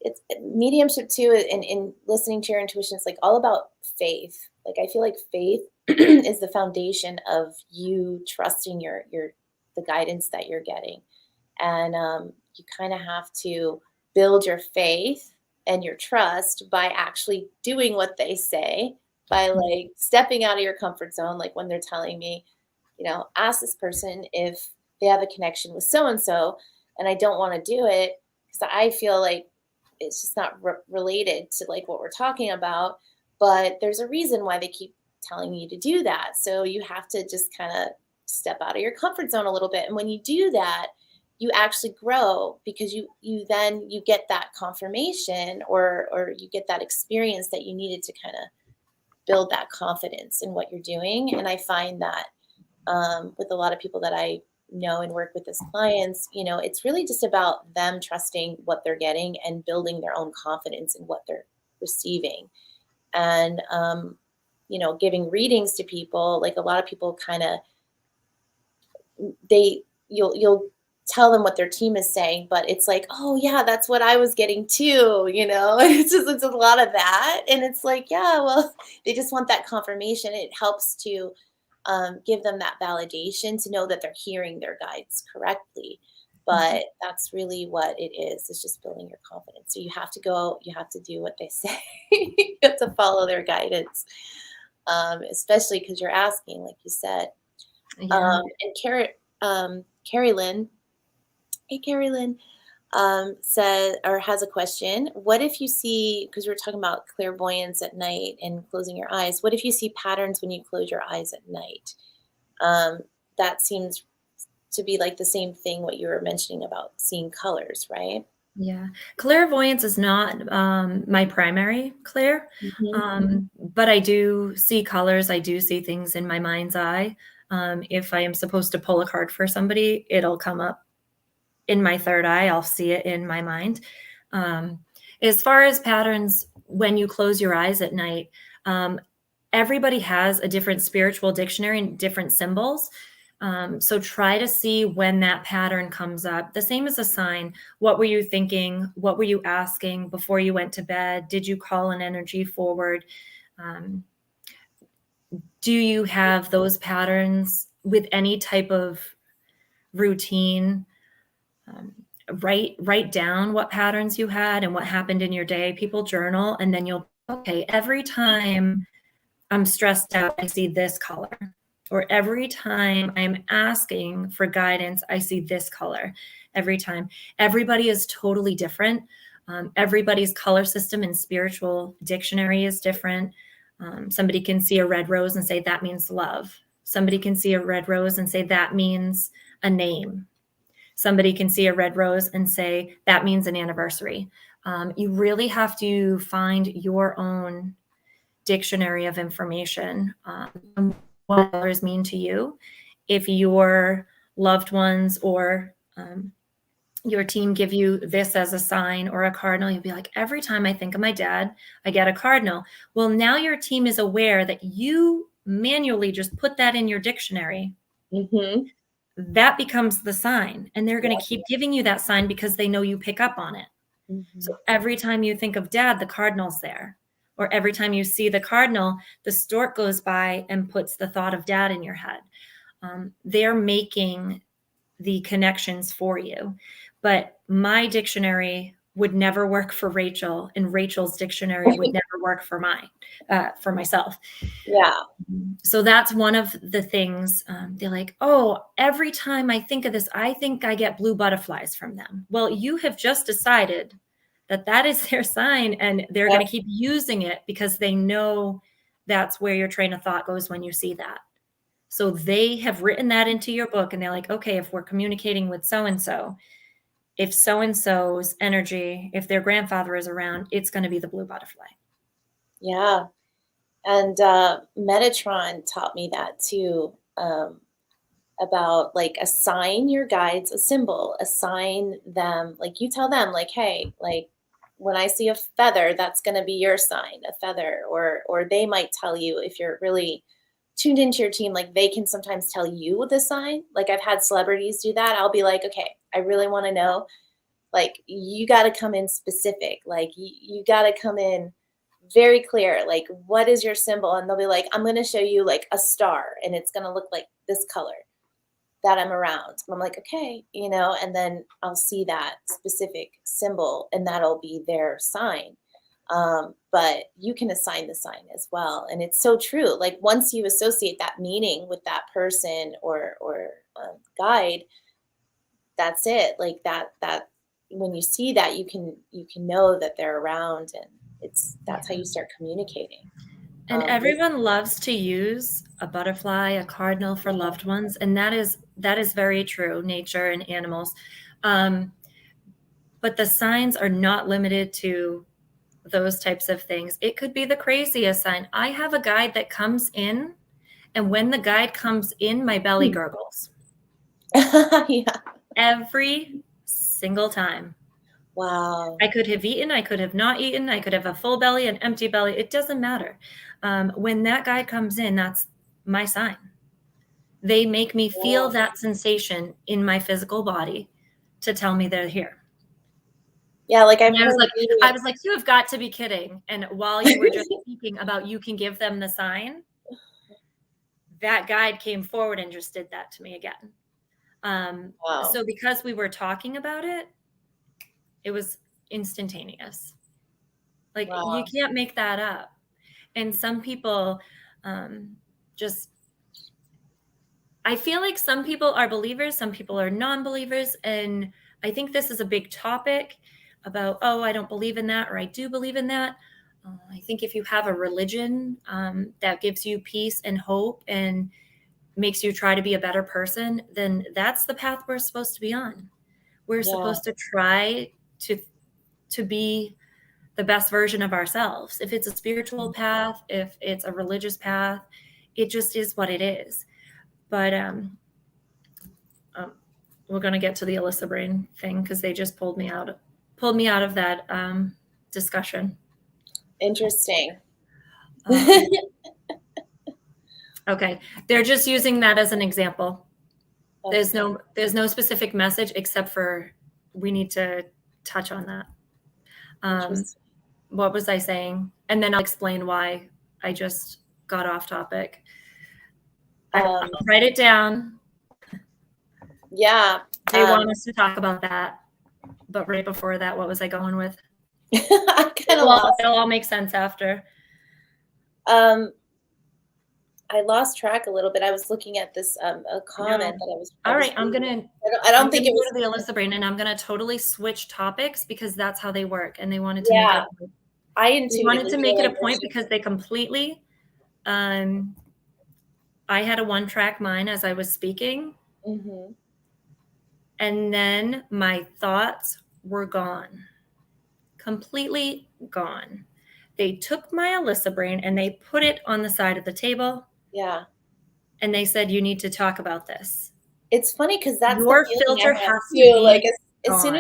it's mediumship too in listening to your intuition. It's like all about faith. Like I feel like faith is the foundation of you trusting your the guidance that you're getting. And you kind of have to build your faith and your trust by actually doing what they say, by like stepping out of your comfort zone. Like when they're telling me, ask this person if they have a connection with so and so, and I don't want to do it because I feel like it's just not related to like what we're talking about. But there's a reason why they keep telling you to do that. So you have to just kind of step out of your comfort zone a little bit. And when you do that, you actually grow because you get that confirmation or you get that experience that you needed to kind of build that confidence in what you're doing. And I find that with a lot of people that I know and work with as clients, it's really just about them trusting what they're getting and building their own confidence in what they're receiving. And, giving readings to people, like a lot of people kind of, you'll tell them what their team is saying, but it's like, oh yeah, that's what I was getting too, it's a lot of that. And it's like, yeah, well, they just want that confirmation. It helps to give them that validation to know that they're hearing their guides correctly. Mhm. But that's really what it is. It's just building your confidence. So you have to go, you have to do what they say. You have to follow their guidance, especially because you're asking, like you said. Yeah. And Carrie Lynn, hey, Carrie Lynn, said or has a question. What if you see, because we were talking about clairvoyance at night and closing your eyes, what if you see patterns when you close your eyes at night? Um, that seems to be like the same thing what you were mentioning about seeing colors, right? Yeah. Clairvoyance is not my primary clair, Hmm. but I do see colors. I do see things in my mind's eye. If I am supposed to pull a card for somebody, it'll come up in my third eye. I'll see it in my mind. Um, as far as patterns, when you close your eyes at night, everybody has a different spiritual dictionary and different symbols. So try to see when that pattern comes up. The same as a sign. What were you thinking? What were you asking before you went to bed? Did you call an energy forward? Do you have those patterns with any type of routine? Write down what patterns you had and what happened in your day. People journal, and then you'll, okay, every time I'm stressed out, I see this color. Or every time I'm asking for guidance, I see this color. Every time. Everybody is totally different. Everybody's color system and spiritual dictionary is different. Somebody can see a red rose and say that means love. Somebody can see a red rose and say that means a name. Somebody can see a red rose and say that means an anniversary. You really have to find your own dictionary of information, what colors mean to you. If your loved ones or your team give you this as a sign or a cardinal, you'll be like, every time I think of my dad, I get a cardinal. Well, now your team is aware that you manually just put that in your dictionary. Mm-hmm. That becomes the sign, and they're going to keep giving you that sign because they know you pick up on it. Mm-hmm. So every time you think of dad, the cardinal's there. Or every time you see the cardinal, the stork goes by and puts the thought of dad in your head. They're making the connections for you. But my dictionary would never work for Rachel, and Rachel's dictionary would never work for myself. Yeah. So that's one of the things. They're like, oh, every time I think of this, I think I get blue butterflies from them. Well, you have just decided that is their sign, and they're going to keep using it because they know that's where your train of thought goes when you see that. So they have written that into your book, and they're like, okay, if we're communicating with so-and-so, if so-and-so's energy, if their grandfather is around, it's going to be the blue butterfly. Yeah. And Metatron taught me that too, about like assign your guides a symbol, assign them, like you tell them like, hey, like when I see a feather, that's going to be your sign, a feather, or they might tell you if you're really tuned into your team, like they can sometimes tell you the sign. Like I've had celebrities do that. I'll be like, okay, I really want to know, like you got to come in specific, like you got to come in very clear, like what is your symbol? And they'll be like, I'm going to show you like a star and it's going to look like this color that I'm around. And I'm like, okay, and then I'll see that specific symbol and that'll be their sign. But you can assign the sign as well. And it's so true. Like once you associate that meaning with that person or guide, that's it. Like that when you see that, you can know that they're around, and that's how you start communicating. And everyone loves to use a butterfly, a cardinal for loved ones, and that is very true. Nature and animals, but the signs are not limited to those types of things. It could be the craziest sign. I have a guide that comes in, and when the guide comes in, my belly gurgles. Yeah. Every single time. Wow. I could have eaten, I could have not eaten, I could have a full belly, an empty belly. It doesn't matter. When that guide comes in, that's my sign. They make me feel that sensation in my physical body to tell me they're here. Yeah, like I was like, you have got to be kidding. And while you were just speaking about you can give them the sign, that guide came forward and just did that to me again. Wow. So because we were talking about it, it was instantaneous. Like you can't make that up. And some people I feel like some people are believers, some people are non-believers. And I think this is a big topic about, oh, I don't believe in that, or I do believe in that. I think if you have a religion that gives you peace and hope and makes you try to be a better person, then that's the path we're supposed to be on. We're supposed to try to be the best version of ourselves. If it's a spiritual path, if it's a religious path, it just is what it is. But we're going to get to the Alyssa brain thing because they just pulled me out of that discussion. Interesting. Okay. They're just using that as an example. There's no specific message except for we need to touch on that. What was I saying? And then I'll explain why I just got off topic. I'll write it down. Yeah. They want us to talk about that. But right before that, what was I going with? I kind of lost. It'll all make sense after. I lost track a little bit. I was looking at this a comment that I was. All right, I'm gonna. I don't think it was the Alyssa brain, and I'm gonna totally switch topics because that's how they work, and they wanted to yeah. make it a point because they completely. I had a one-track mind as I was speaking, and then my thoughts were gone, completely gone. They took my Alyssa brain and they put it on the side of the table. Yeah. And they said, you need to talk about this. It's funny because that's your filter has to be like as soon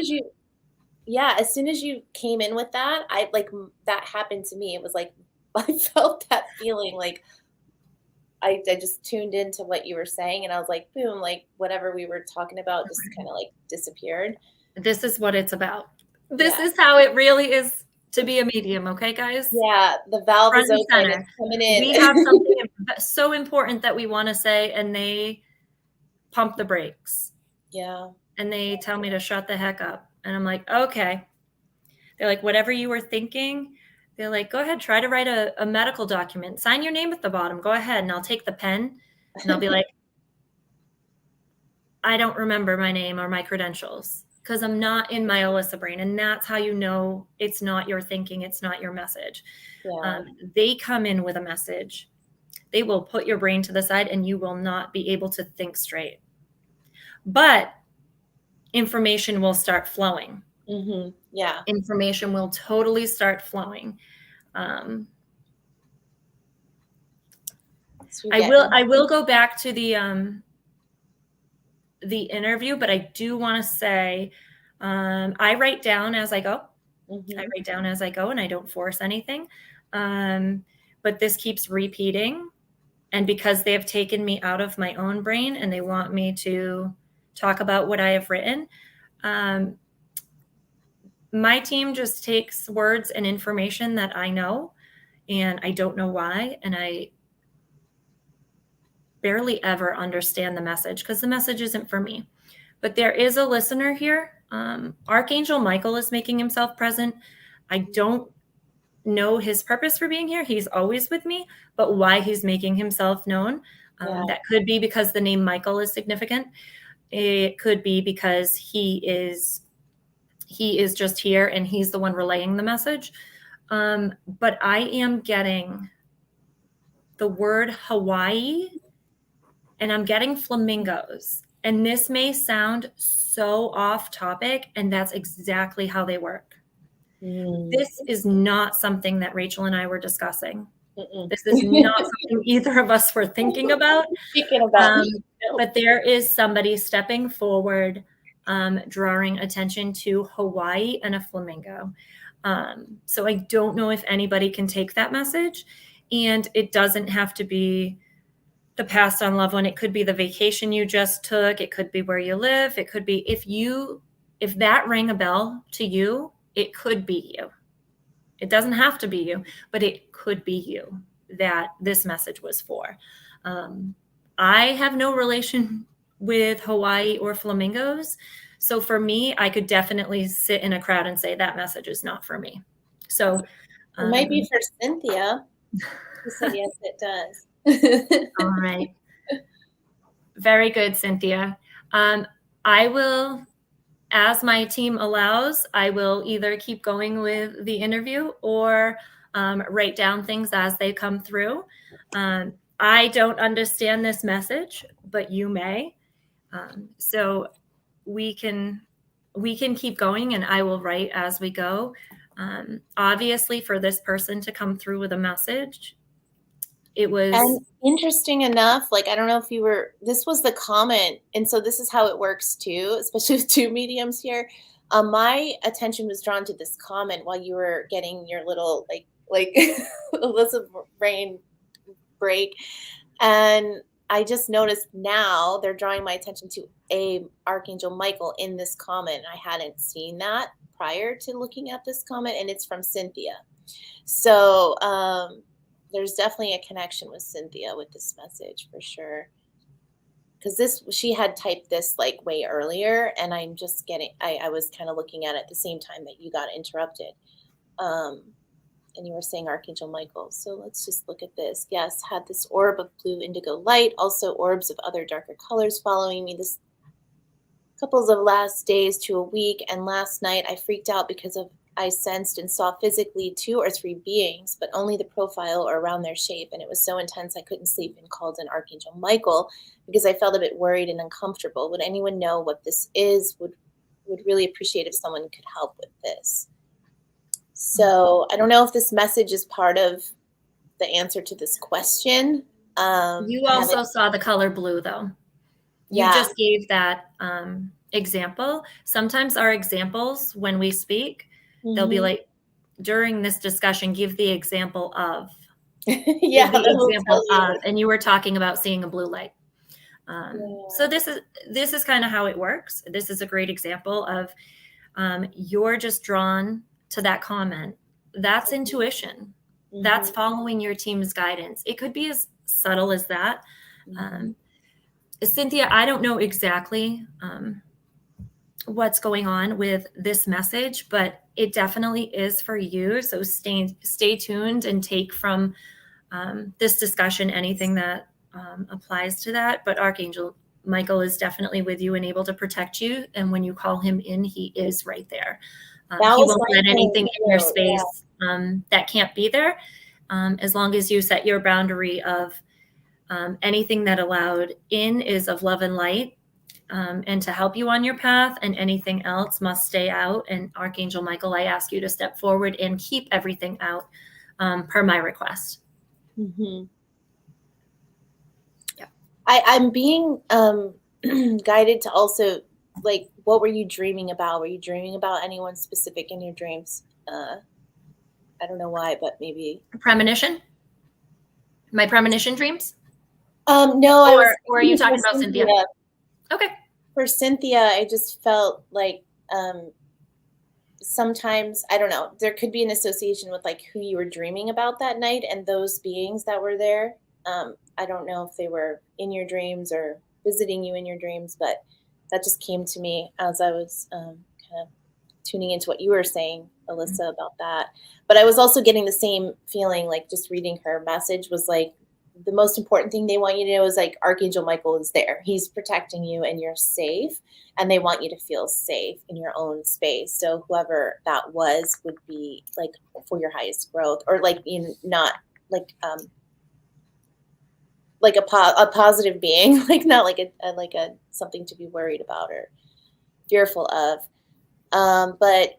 as you came in with that, that happened to me. It was like I felt that feeling like I just tuned into what you were saying and I was like, boom, like whatever we were talking about just kind of like disappeared. This is what it's about. This is how it really is to be a medium, okay, guys? Yeah, the valve is open. It's coming in. We have something so important that we want to say, and they pump the brakes. Yeah. And they tell me to shut the heck up. And I'm like, okay. They're like, whatever you were thinking, they're like, go ahead, try to write a medical document. Sign your name at the bottom. Go ahead. And I'll take the pen and I'll be like, I don't remember my name or my credentials because I'm not in my Alyssa brain. And that's how you know it's not your thinking. It's not your message. Yeah. They come in with a message. They will put your brain to the side and you will not be able to think straight. But information will start flowing. Yeah. Information will totally start flowing. I will go back to the interview, but I do want to say I write down as I go. I write down as I go and I don't force anything. But this keeps repeating. And because they have taken me out of my own brain and they want me to talk about what I have written, my team just takes words and information that I know, and I don't know why, and I barely ever understand the message because the message isn't for me. But there is a listener here. Archangel Michael is making himself present. I don't know his purpose for being here. He's always with me, but why he's making himself known. That could be because the name Michael is significant. It could be because he is just here and he's the one relaying the message. But I am getting the word Hawaii and I'm getting flamingos. And this may sound so off topic, and that's exactly how they work. This is not something that Rachel and I were discussing. This is not something either of us were thinking about. But there is somebody stepping forward, drawing attention to Hawaii and a flamingo. So I don't know if anybody can take that message. And it doesn't have to be the passed on loved one. It could be the vacation you just took. It could be where you live. It could be if that rang a bell to you, it could be you. It doesn't have to be you, but it could be you that this message was for. I have no relation with Hawaii or flamingos. So for me, I could definitely sit in a crowd and say that message is not for me. So it might be for Cynthia. She said, yes, it does. All right. Very good, Cynthia. I will, as my team allows, I will either keep going with the interview or write down things as they come through. I don't understand this message, but you may. So we can keep going and I will write as we go. Obviously, for this person to come through with a message, it was. And interesting enough, like, I don't know if this was the comment. And so this is how it works too, especially with two mediums here. My attention was drawn to this comment while you were getting your little like Alyssa brain break. And I just noticed now they're drawing my attention to Archangel Michael in this comment. I hadn't seen that prior to looking at this comment, and it's from Cynthia. So there's definitely a connection with Cynthia with this message for sure. Because she had typed this like way earlier, and I'm just I was kind of looking at it at the same time that you got interrupted. And you were saying Archangel Michael. So let's just look at this. Yes, had this orb of blue indigo light, also orbs of other darker colors following me this couples of last days to a week. And last night I freaked out because I sensed and saw physically 2 or 3 beings, but only the profile or around their shape. And it was so intense I couldn't sleep and called in Archangel Michael because I felt a bit worried and uncomfortable. Would anyone know what this is? Would really appreciate if someone could help with this. So I don't know if this message is part of the answer to this question. You also saw the color blue, though. You just gave that example. Sometimes our examples, when we speak, they'll be like, during this discussion, give the example of. Yeah, give the example of, and you were talking about seeing a blue light. So this is kind of how it works. This is a great example of you're just drawn to that comment. That's intuition. That's following your team's guidance. It could be as subtle as that. Cynthia, I don't know exactly what's going on with this message, but it definitely is for you. So stay tuned and take from this discussion anything that applies to that. But Archangel Michael is definitely with you and able to protect you. And when you call him in, he is right there. He won't let anything in your space that can't be there, as long as you set your boundary of anything that allowed in is of love and light, and to help you on your path, and anything else must stay out. And Archangel Michael, I ask you to step forward and keep everything out per my request. Yeah. I'm being guided to also, like, what were you dreaming about? Were you dreaming about anyone specific in your dreams? I don't know why, but maybe premonition. My premonition dreams. No, or are you talking about Cynthia? Okay. For Cynthia, I just felt like sometimes, I don't know, there could be an association with like who you were dreaming about that night and those beings that were there. I don't know if they were in your dreams or visiting you in your dreams, but that just came to me as I was kind of tuning into what you were saying, Alyssa, about that. But I was also getting the same feeling, like just reading her message was like, the most important thing they want you to know is like Archangel Michael is there. He's protecting you and you're safe, and they want you to feel safe in your own space. So whoever that was would be like for your highest growth, or like not like a positive being, like not like a something to be worried about or fearful of. But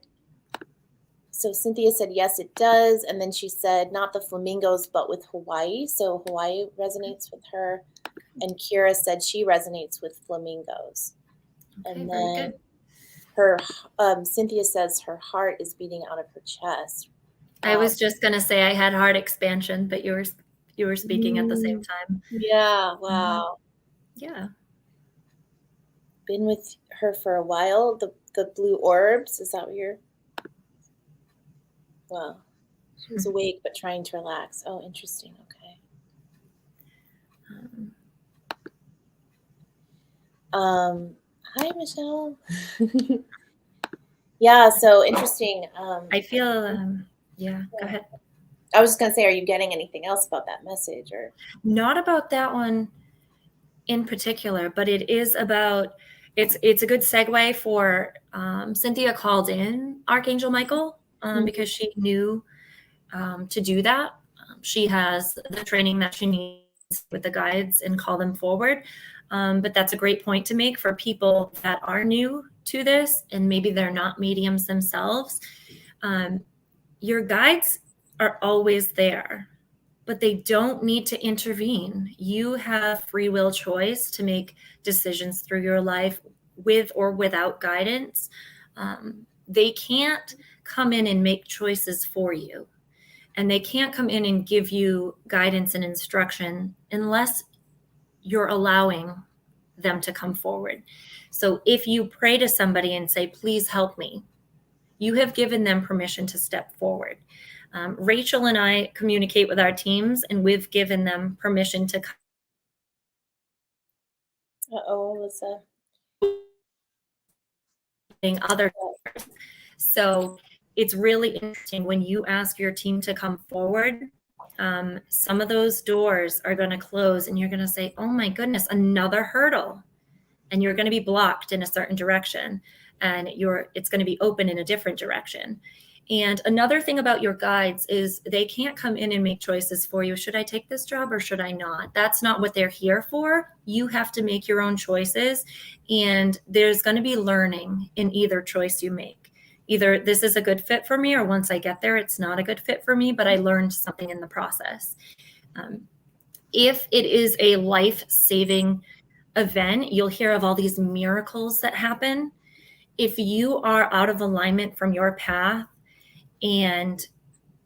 so Cynthia said, yes, it does. And then she said, not the flamingos, but with Hawaii. So Hawaii resonates with her. And Kira said she resonates with flamingos. Okay, and very then good. Her Cynthia says her heart is beating out of her chest. I was just going to say I had heart expansion, but you were speaking at the same time. Yeah. Wow. Yeah. Been with her for a while. The blue orbs. Is that what you're? Wow. She was awake but trying to relax. Oh, interesting. Okay. Hi, Michelle. Yeah, so interesting. I feel, yeah, go ahead. I was just going to say, are you getting anything else about that message? Or not about that one in particular, but it is about, it's a good segue for Cynthia called in Archangel Michael because she knew to do that. She has the training that she needs with the guides and call them forward. But that's a great point to make for people that are new to this and maybe they're not mediums themselves. Your guides are always there, but they don't need to intervene. You have free will choice to make decisions through your life with or without guidance. They can't come in and make choices for you. And they can't come in and give you guidance and instruction unless you're allowing them to come forward. So if you pray to somebody and say, please help me, you have given them permission to step forward. Rachel and I communicate with our teams, and we've given them permission to come. Uh-oh, Alyssa. Other. So it's really interesting when you ask your team to come forward. Some of those doors are going to close, and you're going to say, oh my goodness, another hurdle. And you're going to be blocked in a certain direction, and it's going to be open in a different direction. And another thing about your guides is they can't come in and make choices for you. Should I take this job or should I not? That's not what they're here for. You have to make your own choices, and there's going to be learning in either choice you make. Either this is a good fit for me, or once I get there, it's not a good fit for me, but I learned something in the process. If it is a life-saving event, you'll hear of all these miracles that happen. If you are out of alignment from your path and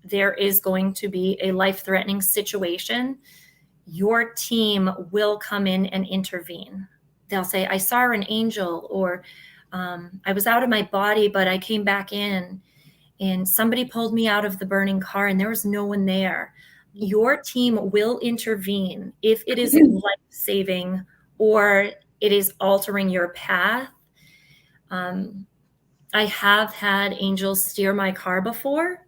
there is going to be a life-threatening situation, your team will come in and intervene. They'll say, I saw an angel, or I was out of my body, but I came back in, and somebody pulled me out of the burning car and there was no one there. Your team will intervene if it is life-saving or it is altering your path. I have had angels steer my car before.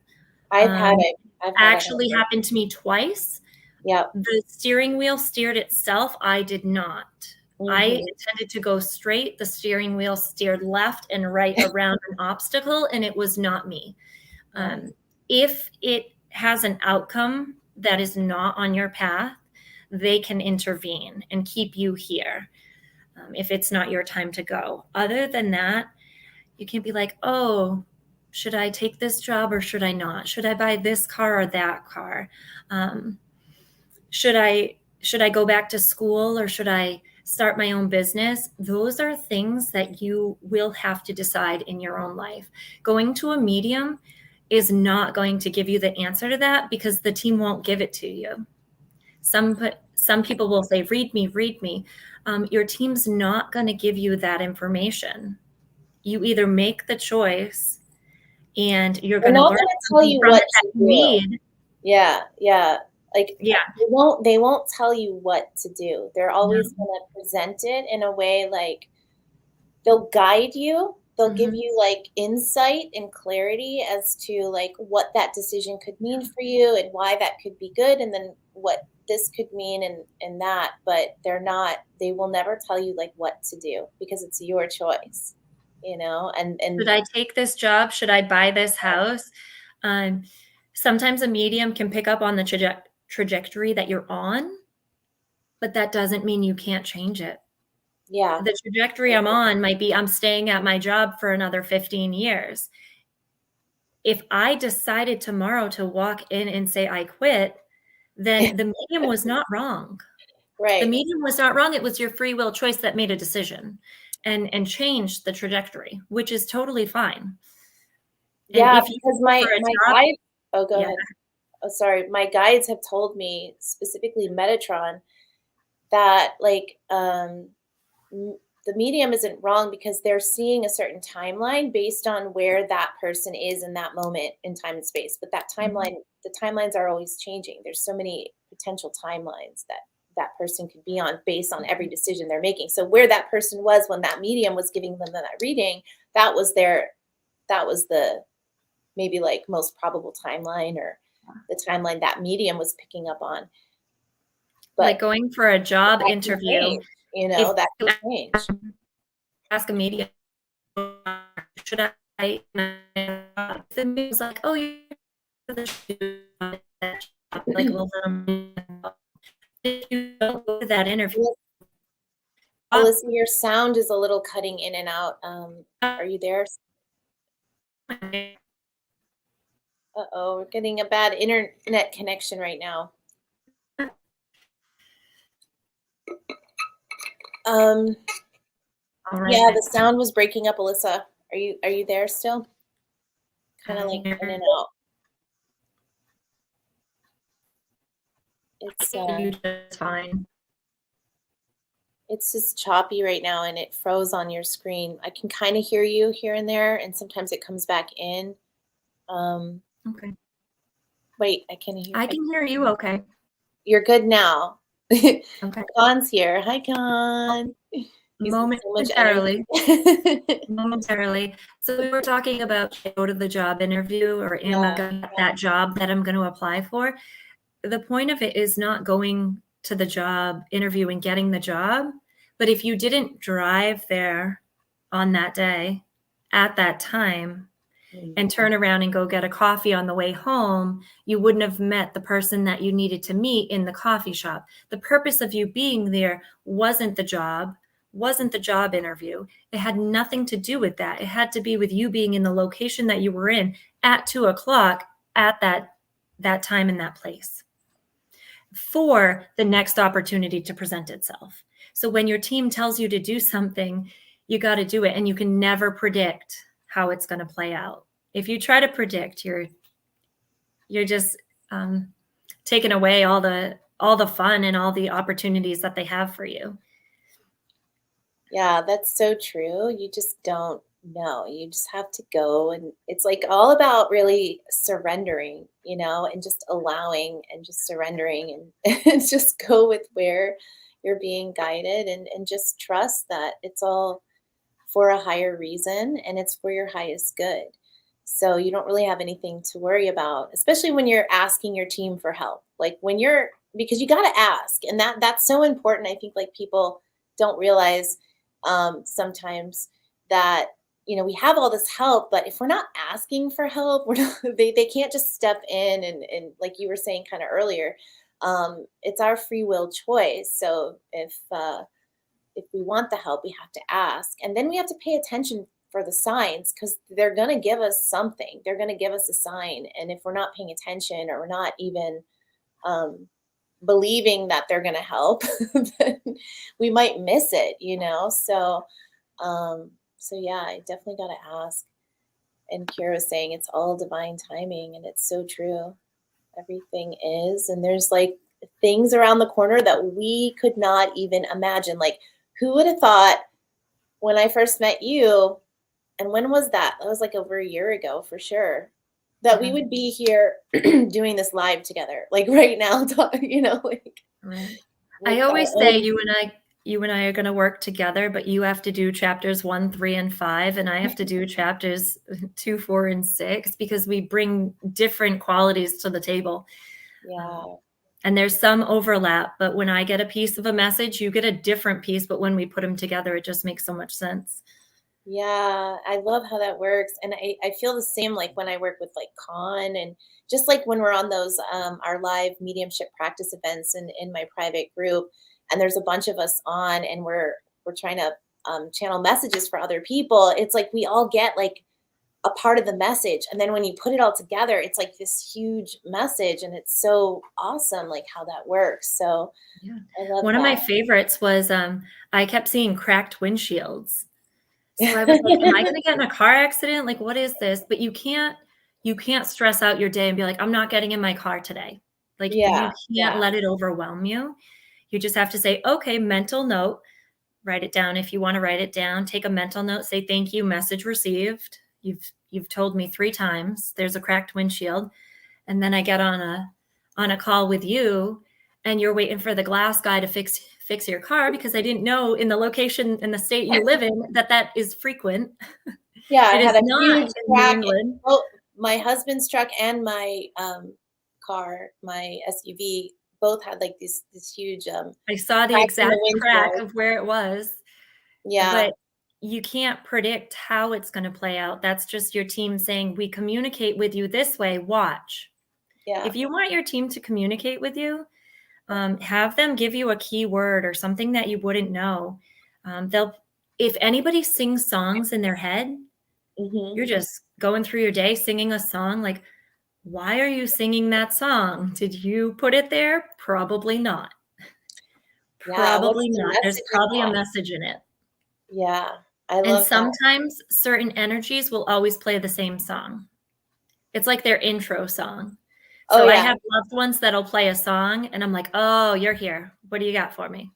I've had it. Actually happened to me twice. Yep. The steering wheel steered itself. I did not. I intended to go straight. The steering wheel steered left and right around an obstacle, and it was not me. If it has an outcome that is not on your path, they can intervene and keep you here if it's not your time to go. Other than that, you can't be like, oh, should I take this job or should I not? Should I buy this car or that car? Should I go back to school or should I start my own business? Those are things that you will have to decide in your own life. Going to a medium is not going to give you the answer to that because the team won't give it to you. Some people will say, read me. Your team's not going to give you that information. You either make the choice and you're going to learn tell you what that you need. Yeah. Like, yeah, they won't tell you what to do. They're always going to present it in a way like they'll guide you. They'll give you like insight and clarity as to like what that decision could mean for you and why that could be good, and then what this could mean and that. But they will never tell you like what to do because it's your choice, you know. And should I take this job? Should I buy this house? Sometimes a medium can pick up on the trajectory that you're on, but that doesn't mean you can't change it. Yeah. The trajectory I'm on might be I'm staying at my job for another 15 years. If I decided tomorrow to walk in and say I quit, then the medium was not wrong. Right. The medium was not wrong. It was your free will choice that made a decision and changed the trajectory, which is totally fine. Yeah, because my guides, go ahead. Oh, sorry. My guides have told me, specifically Metatron, that like the medium isn't wrong because they're seeing a certain timeline based on where that person is in that moment in time and space. But that timeline, the timelines are always changing. There's so many potential timelines that person could be on based on every decision they're making. So where that person was when that medium was giving them that reading, that was the maybe like most probable timeline, or the timeline that medium was picking up on. But like going for a job interview, change, you know, that could change. Ask a medium, should I? The medium's like, oh, you're like, well, if you don't go to that interview. Alyssa, your sound is a little cutting in and out. Are you there? Uh-oh, we're getting a bad internet connection right now. Yeah, the sound was breaking up, Alyssa. Are you there still? Kind of like in and out. It's fine. It's just choppy right now and it froze on your screen. I can kind of hear you here and there, and sometimes it comes back in. Um, Okay. wait, I can hear. I can hear you okay. You're good now. Okay. Khan's here. Hi, Khan. He's got so much Momentarily. energy. Momentarily. So we were talking about should I go to the job interview, or am I Yeah. going to get that job that I'm going to apply for? The point of it is not going to the job interview and getting the job, but if you didn't drive there on that day at that time and turn around and go get a coffee on the way home, you wouldn't have met the person that you needed to meet in the coffee shop. The purpose of you being there wasn't the job interview. It had nothing to do with that. It had to be with you being in the location that you were in at 2:00 at that time in that place for the next opportunity to present itself. So when your team tells you to do something, you got to do it, and you can never predict how it's going to play out. If you try to predict, you're just taking away all the fun and all the opportunities that they have for you. Yeah, that's so true. You just don't know. You just have to go. And it's like all about really surrendering, and just allowing and just surrendering and just go with where you're being guided and just trust that it's all for a higher reason and it's for your highest good. So you don't really have anything to worry about, especially when you're asking your team for help. Like because you got to ask, and that's so important. I think like people don't realize sometimes that we have all this help, but if we're not asking for help, we're not, they can't just step in and like you were saying kind of earlier, it's our free will choice. So if we want the help, we have to ask. And then we have to pay attention for the signs because they're going to give us something. They're going to give us a sign. And if we're not paying attention or we're not even believing that they're going to help, then we might miss it. So yeah, I definitely got to ask. And Kira was saying it's all divine timing, and it's so true. Everything is. And there's like things around the corner that we could not even imagine. Like, who would have thought when I first met you, and when was that? That was like over a year ago for sure, that we would be here doing this live together, like right now, like. Right. I always say you and I are going to work together, but you have to do chapters 1, 3, and 5, and I have to do chapters 2, 4, and 6 because we bring different qualities to the table. Yeah. And there's some overlap, but when I get a piece of a message, you get a different piece, but when we put them together, it just makes so much sense. Yeah, I love how that works. And I feel the same like when I work with like Con, and just like when we're on those our live mediumship practice events in my private group, and there's a bunch of us on and we're trying to channel messages for other people. It's like we all get like a part of the message. And then when you put it all together, it's like this huge message, and it's so awesome like how that works. So Yeah. I love One of my favorites was I kept seeing cracked windshields. So I was like, am I going to get in a car accident? Like, what is this? But you can't stress out your day and be like, I'm not getting in my car today. Like, you can't let it overwhelm you. You just have to say, okay, mental note, write it down. If you want to write it down, take a mental note, say, thank you, message received. You've told me 3 times there's a cracked windshield. And then I get on a call with you and you're waiting for the glass guy to fix your car because I didn't know in the location in the state you live in that is frequent. Yeah, I It is had a not huge in New crack. England. Oh, my husband's truck and my car, my SUV, both had like this huge I saw the cracks in exact the crack windshield. of where it was, Yeah, but you can't predict how it's going to play out. That's just your team saying, we communicate with you this way, watch. yeah. If you want your team to communicate with you, have them give you a key word or something that you wouldn't know. If anybody sings songs in their head, Hmm. you're just going through your day singing a song. Like, why are you singing that song? Did you put it there? Probably not. Yeah, what's Probably the not. There's message in probably a that? message in it. Yeah, I And love that. sometimes certain energies will always play the same song. It's like their intro song. Oh So I yeah. have loved ones that'll play a song and I'm like, oh, you're here. What do you got for me?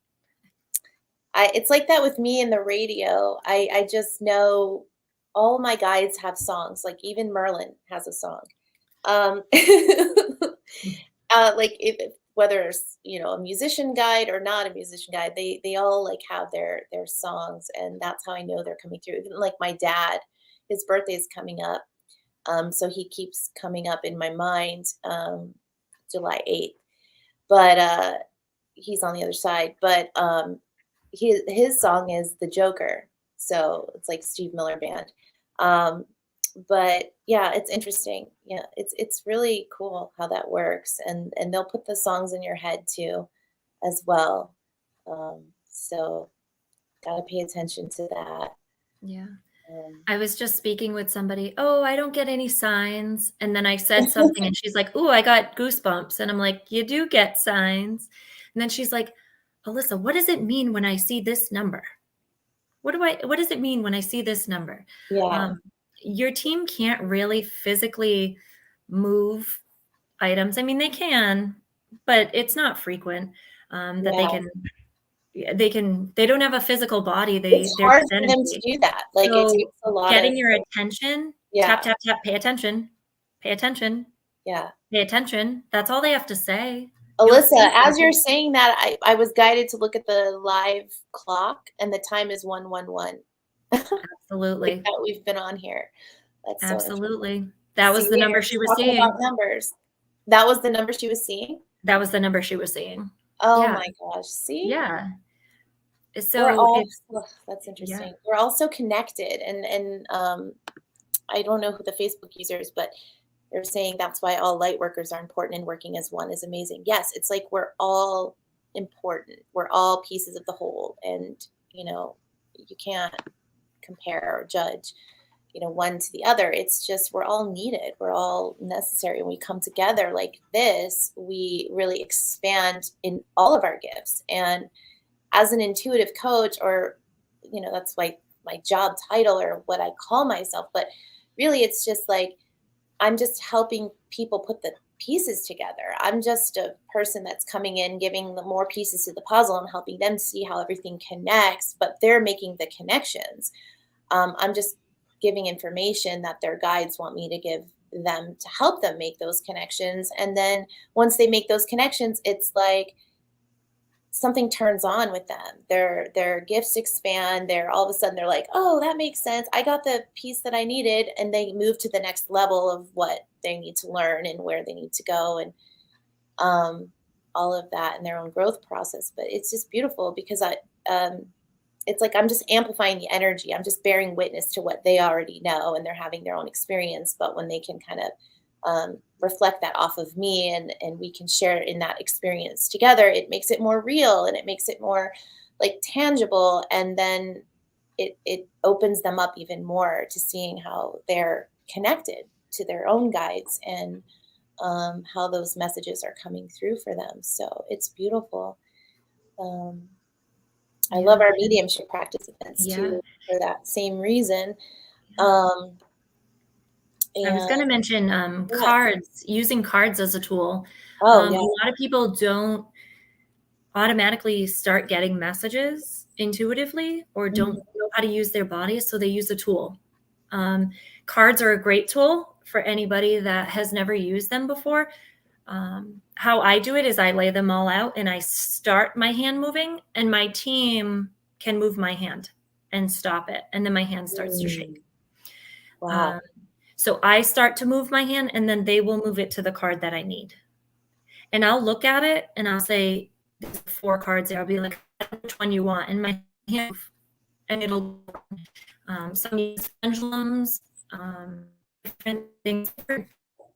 It's like that with me and the radio. I just know all my guides have songs. Like even Merlin has a song. Um, like if whether it's a musician guide or not a musician guide, they all like have their songs, and that's how I know they're coming through. Even like my dad, his birthday is coming up, so he keeps coming up in my mind, July 8th. But he's on the other side. But his song is The Joker. So it's like Steve Miller Band. Um, but yeah, it's interesting. Yeah, it's really cool how that works, and they'll put the songs in your head too, as well. So gotta pay attention to that. Yeah. Um, I was just speaking with somebody, "Oh, I don't get any signs." And then I said something and she's like, "Ooh, I got goosebumps." And I'm like, "You do get signs." And then she's like, "Alyssa, what does it mean when I see this number? What does it mean when I see this number?" yeah, Um, your team can't really physically move items. I mean, they can, but it's not frequent that yeah. they don't have a physical body. It's They're hard just for them to energy. do that. Like it So takes a lot of getting your attention, tap, yeah, tap, tap, pay attention, pay attention, yeah. pay attention. That's all they have to say. You'll Alyssa, see as you're something. saying that, I was guided to look at the live clock, and the time is 111. Like Absolutely. that we've been on here. That's so interesting. Absolutely. That See, was the and number you're she just was talking seeing. about numbers. That was the number she was seeing? That was the number she was seeing. Oh Yeah. my gosh, see? Yeah. We're So all it's ugh, that's yeah. interesting. We're all so connected, and I don't know who the Facebook user is, but they're saying that's why all light workers are important, and working as one is amazing. Yes, it's like we're all important. We're all pieces of the whole, and you can't compare or judge, one to the other. It's just we're all needed. We're all necessary. When we come together like this, we really expand in all of our gifts. And as an intuitive coach, or that's like my job title or what I call myself, but really it's just like I'm just helping people put the pieces together. I'm just a person that's coming in, giving the more pieces to the puzzle. I'm helping them see how everything connects, but they're making the connections. I'm just giving information that their guides want me to give them to help them make those connections. And then once they make those connections, it's like something turns on with them. Their gifts expand. They're all of a sudden they're like, "Oh, that makes sense. I got the piece that I needed," and they move to the next level of what they need to learn and where they need to go, and um, all of that in their own growth process. But it's just beautiful because um, it's like I'm just amplifying the energy. I'm just bearing witness to what they already know, and they're having their own experience. But when they can kind of reflect that off of me, and we can share in that experience together, it makes it more real, and it makes it more like tangible. And then it opens them up even more to seeing how they're connected to their own guides, and how those messages are coming through for them. So it's beautiful. Um, I Yeah. love our mediumship practice events Yeah. too for that same reason. Yeah. Um, I was and going to mention yeah. cards, using cards as a tool. Oh, A yeah. lot of people don't automatically start getting messages intuitively or don't Mhm. know how to use their bodies, so they use a tool. Um, Cards are a great tool for anybody that has never used them before. How I do it is I lay them all out and I start my hand moving, and my team can move my hand and stop it. And then my hand starts to Mm. shake. Wow. Um, so I start to move my hand, and then they will move it to the card that I need. And I'll look at it and I'll say, there's 4 cards there. I'll be like, which one you want? And my hand, and it'll, some use pendulums, different things, different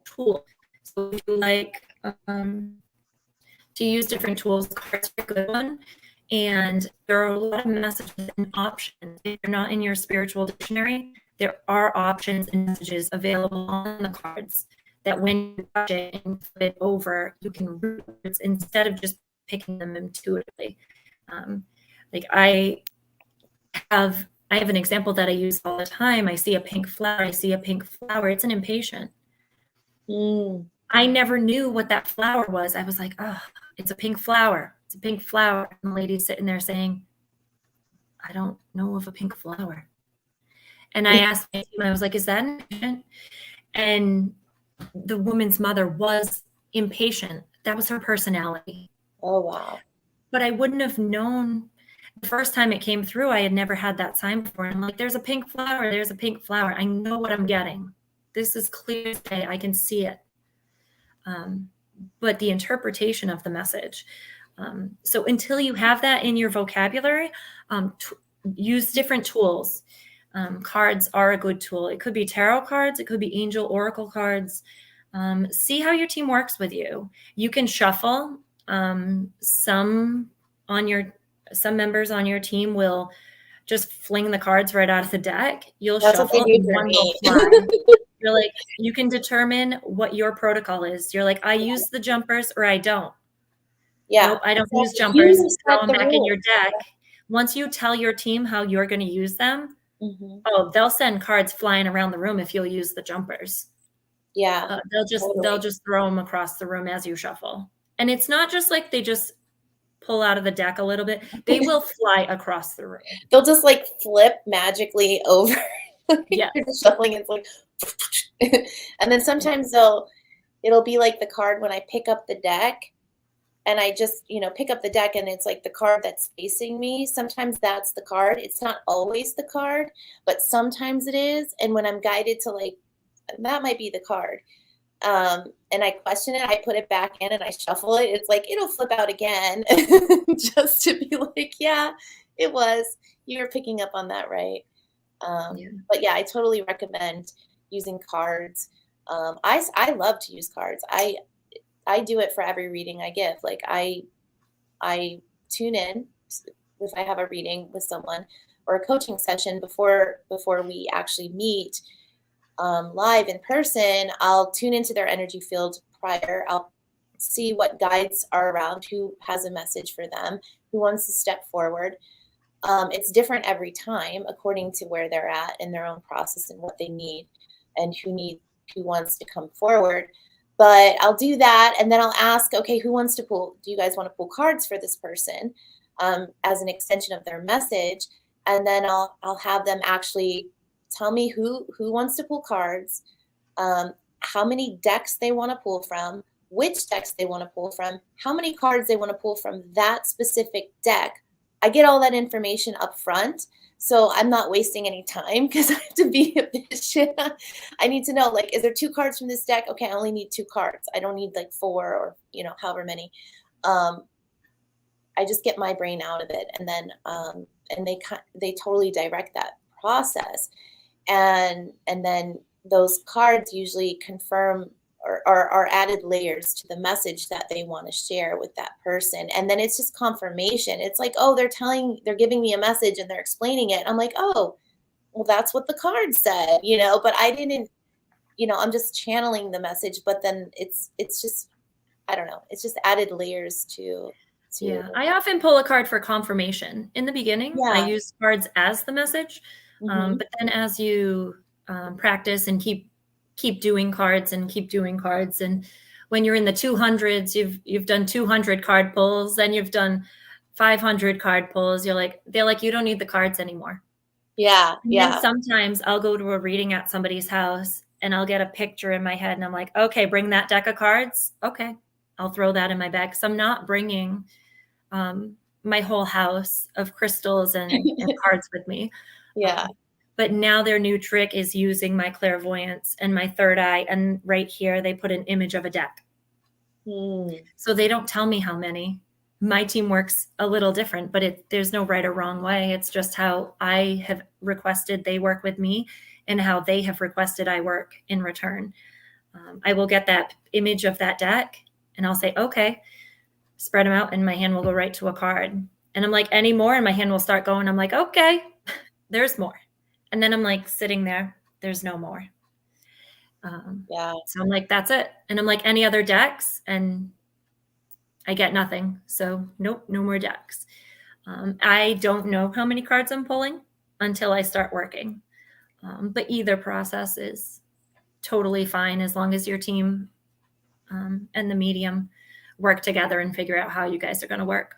tools. So if you like to use different tools, cards are a good one. And there are a lot of messages and options. If you're not in your spiritual dictionary, there are options and messages available on the cards that when you touch it and flip it over, you can read words instead of just picking them intuitively. Like I have an example that I use all the time. I see a pink flower. I see a pink flower. It's an impatient. Mm. I never knew what that flower was. I was like, oh, it's a pink flower. It's a pink flower. And the lady's sitting there saying, I don't know of a pink flower. And I asked my team, I was like, is that impatient? And the woman's mother was impatient. That was her personality. Oh, wow. But I wouldn't have known. The first time it came through, I had never had that sign before. I'm like, there's a pink flower. There's a pink flower. I know what I'm getting. This is clear as day. I can see it. But the interpretation of the message. So until you have that in your vocabulary, use different tools. Cards are a good tool. It could be tarot cards. It could be angel oracle cards. See how your team works with you. You can shuffle. Some members on your team will just fling the cards right out of the deck. You'll That's what they shuffle do and for one will me. fly. You're like, you can determine what your protocol is. You're like, I use the jumpers or I don't. Yeah. Nope, I don't use Exactly. jumpers. You Throw set them the back in rules. your deck. Once you tell your team how you're going to use them, Mhm. oh, they'll send cards flying around the room if you'll use the jumpers. Yeah. They'll Totally. just throw them across the room as you shuffle. And it's not just like they just pull out of the deck a little bit. They will fly across the room. They'll just like flip magically over. Yeah. You're just shuffling, it's like, and then sometimes it'll be like the card when I pick up the deck and I just, pick up the deck and it's like the card that's facing me. Sometimes that's the card. It's not always the card, but sometimes it is. And when I'm guided to like, that might be the card. And I question it, I put it back in and I shuffle it. It's like, it'll flip out again just to be like, yeah, it was, you were picking up on that, right? But yeah, I totally recommend using cards. I love to use cards. I do it for every reading I give. Like I tune in if I have a reading with someone or a coaching session before we actually meet live in person. I'll tune into their energy field prior. I'll see what guides are around, who has a message for them, who wants to step forward. It's different every time according to where they're at in their own process and what they need and who wants to come forward. But I'll do that and then I'll ask, okay, who wants to pull? Do you guys want to pull cards for this person as an extension of their message? And then I'll have them actually tell me who wants to pull cards, how many decks they want to pull from, which decks they want to pull from, how many cards they want to pull from that specific deck. I get all that information up front, so I'm not wasting any time because I have to be efficient. I need to know, like, is there 2 cards from this deck? Okay, I only need 2 cards. I don't need like 4 or however many. I just get my brain out of it, and then and they totally direct that process, and then those cards usually confirm or are added layers to the message that they want to share with that person. And then it's just confirmation. It's like, oh, they're giving me a message and they're explaining it. I'm like, oh, well, that's what the card said, but I didn't, I'm just channeling the message, but then it's just, I don't know. It's just added layers to. Yeah. I often pull a card for confirmation. In the beginning, I Yeah. use cards as the message. Mhm. But then as you practice and keep doing cards and keep doing cards, and when you're in the 200s, you've done 200 card pulls, then you've done 500 card pulls. They're like, you don't need the cards anymore. Yeah. And then sometimes I'll go to a reading at somebody's house and I'll get a picture in my head and I'm like, okay, bring that deck of cards. Okay, I'll throw that in my bag because I'm not bringing my whole house of crystals and cards with me. Yeah. But now their new trick is using my clairvoyance and my third eye. And right here, they put an image of a deck. So they don't tell me how many. My team works a little different, but there's no right or wrong way. It's just how I have requested they work with me and how they have requested I work in return. I will get that image of that deck and I'll say, okay, spread them out, and my hand will go right to a card. And I'm like, any more? And my hand will start going. I'm like, okay, there's more. And then I'm like sitting there, there's no more. So I'm like, that's it. And I'm like, any other decks? And I get nothing. So nope, no more decks. I don't know how many cards I'm pulling until I start working. But either process is totally fine as long as your team and the medium work together and figure out how you guys are going to work.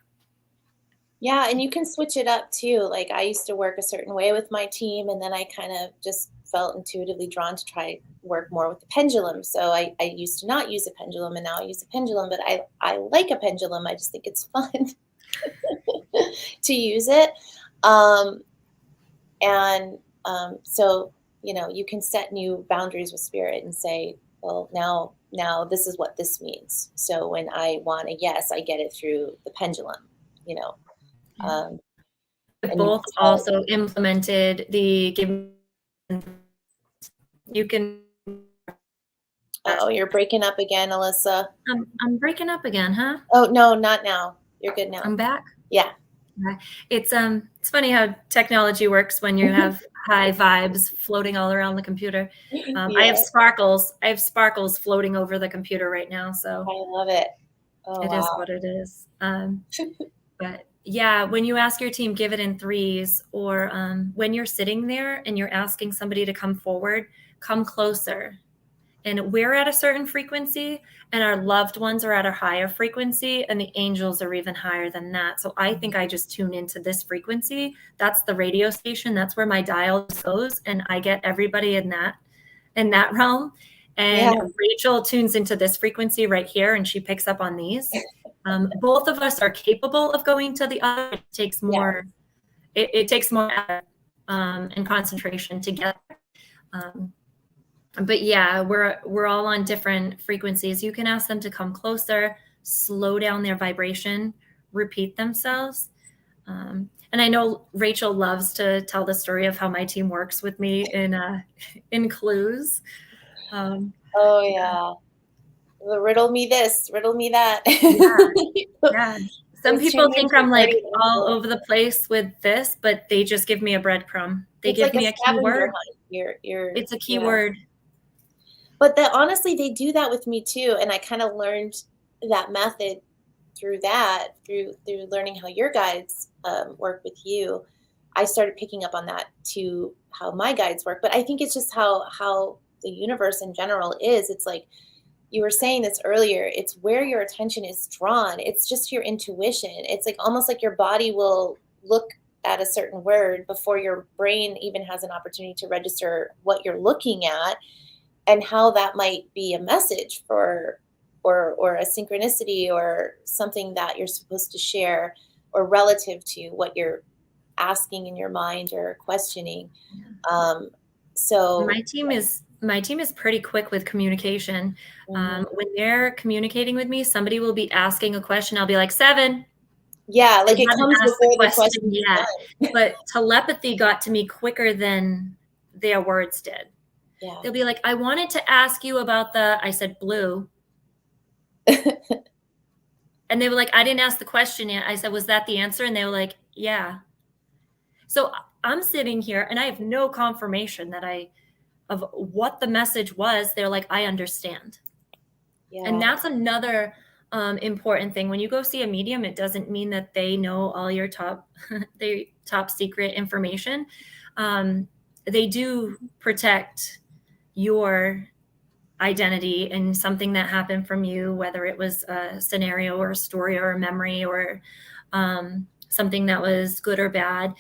Yeah, and you can switch it up too. Like I used to work a certain way with my team, and then I kind of just felt intuitively drawn to try work more with the pendulum. So I used to not use a pendulum, and now I use a pendulum, but I like a pendulum. I just think it's fun to use it. Um, and so, you can set new boundaries with spirit and say, well, now this is what this means. So when I want a yes, I get it through the pendulum, you know. Yeah. Um, I've and you both can tell. also implemented the give. You can. Oh, you're breaking up again, Alyssa. I'm breaking up again, huh? Oh, no, not now. You're good now. I'm back. Yeah. Yeah. It's funny how technology works when you have high vibes floating all around the computer. I Yeah, have sparkles. I have sparkles floating over the computer right now, so I love it. Oh, it is wow. what it is. But yeah, when you ask your team, give it in threes, or when you're sitting there and you're asking somebody to come forward, come closer. And we're at a certain frequency, and our loved ones are at a higher frequency, and the angels are even higher than that. So I think I just tune into this frequency. That's the radio station. That's where my dial goes, and I get everybody in that realm. Yeah, And Rachel tunes into this frequency right here, and she picks up on these. Both of us are capable of going to the other. It takes yeah, more. It takes more effort and concentration to get there. But yeah, we're all on different frequencies. You can ask them to come closer, slow down their vibration, repeat themselves. And I know Rachel loves to tell the story of how my team works with me in clues. Um, oh, yeah. The riddle me this, riddle me that. yeah, yeah. Some Those people chambers think are I'm like very all influential. over the place with this, but they just give me a breadcrumb. They It's give like a me a scavenger keyword. hunt. You're, It's a yeah. keyword. But honestly, they do that with me too, and I kind of learned that method through learning how your guides work with you. I started picking up on that too, how my guides work. But I think it's just how the universe in general is. It's like you were saying this earlier. It's where your attention is drawn. It's just your intuition. It's like almost like your body will look at a certain word before your brain even has an opportunity to register what you're looking at, and how that might be a message for or a synchronicity or something that you're supposed to share, or relative to what you're asking in your mind or questioning. um, so My team is pretty quick with communication. mhm. When they're communicating with me, somebody will be asking a question. I'll be like, 7. Yeah, I like it haven't comes asked the before the question question is yet. But telepathy got to me quicker than their words did. done. They'll be like, I wanted to ask you about I said blue. Yeah. And they were like, I didn't ask the question yet. I said, was that the answer? And they were like, yeah. So I'm sitting here and I have no confirmation of what the message was. They're like, I understand. And Yeah. that's another important thing. When you go see a medium, it doesn't mean that they know all your their top secret information. They do protect your identity and something that happened from you, whether it was a scenario or a story or a memory or something that was good or bad.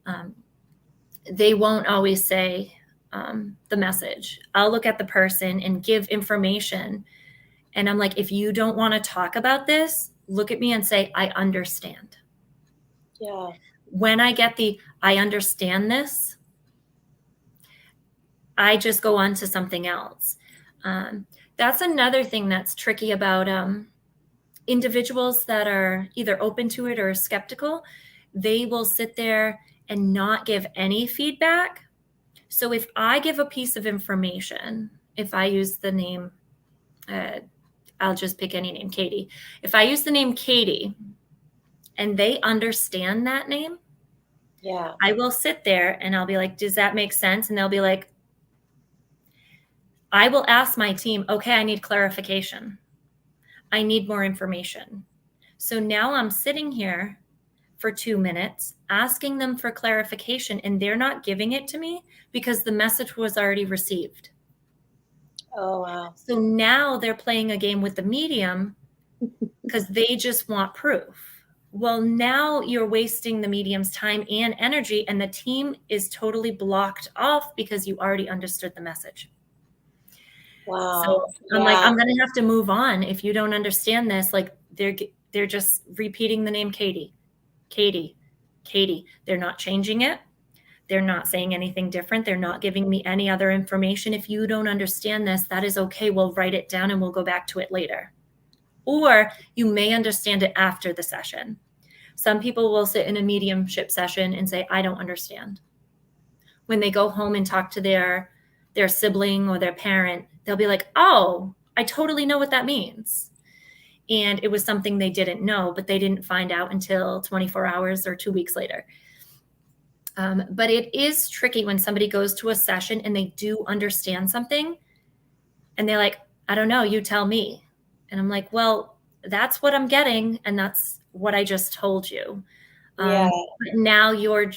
Um, they won't always say the message. I'll look at the person and give information. And I'm like, if you don't want to talk about this, look at me and say, I understand. Yeah. When I get I understand this, I just go on to something else. That's another thing that's tricky about individuals that are either open to it or skeptical. They will sit there and not give any feedback. So if I give a piece of information, if I use the name, I'll just pick any name, Katie. If I use the name Katie and they understand that name, Yeah. I will sit there and I'll be like, does that make sense? And they'll be like, I will ask my team, okay, I need clarification. I need more information. So now I'm sitting here for 2 minutes asking them for clarification, and they're not giving it to me because the message was already received. Oh, wow. So now they're playing a game with the medium because they just want proof. Well, now you're wasting the medium's time and energy, and the team is totally blocked off because you already understood the message. So Wow. I'm like, Yeah. I'm going to have to move on if you don't understand this. Like they're just repeating the name Katie, Katie, Katie. They're not changing it. They're not saying anything different. They're not giving me any other information. If you don't understand this, that is okay. We'll write it down and we'll go back to it later. Or you may understand it after the session. Some people will sit in a mediumship session and say, I don't understand. When they go home and talk to their sibling or their parent, they'll be like, oh, I totally know what that means. And it was something they didn't know, but they didn't find out until 24 hours or 2 weeks later. But it is tricky when somebody goes to a session and they do understand something and they're like, I don't know, you tell me. And I'm like, well, that's what I'm getting. And that's what I just told you. Yeah. But now you're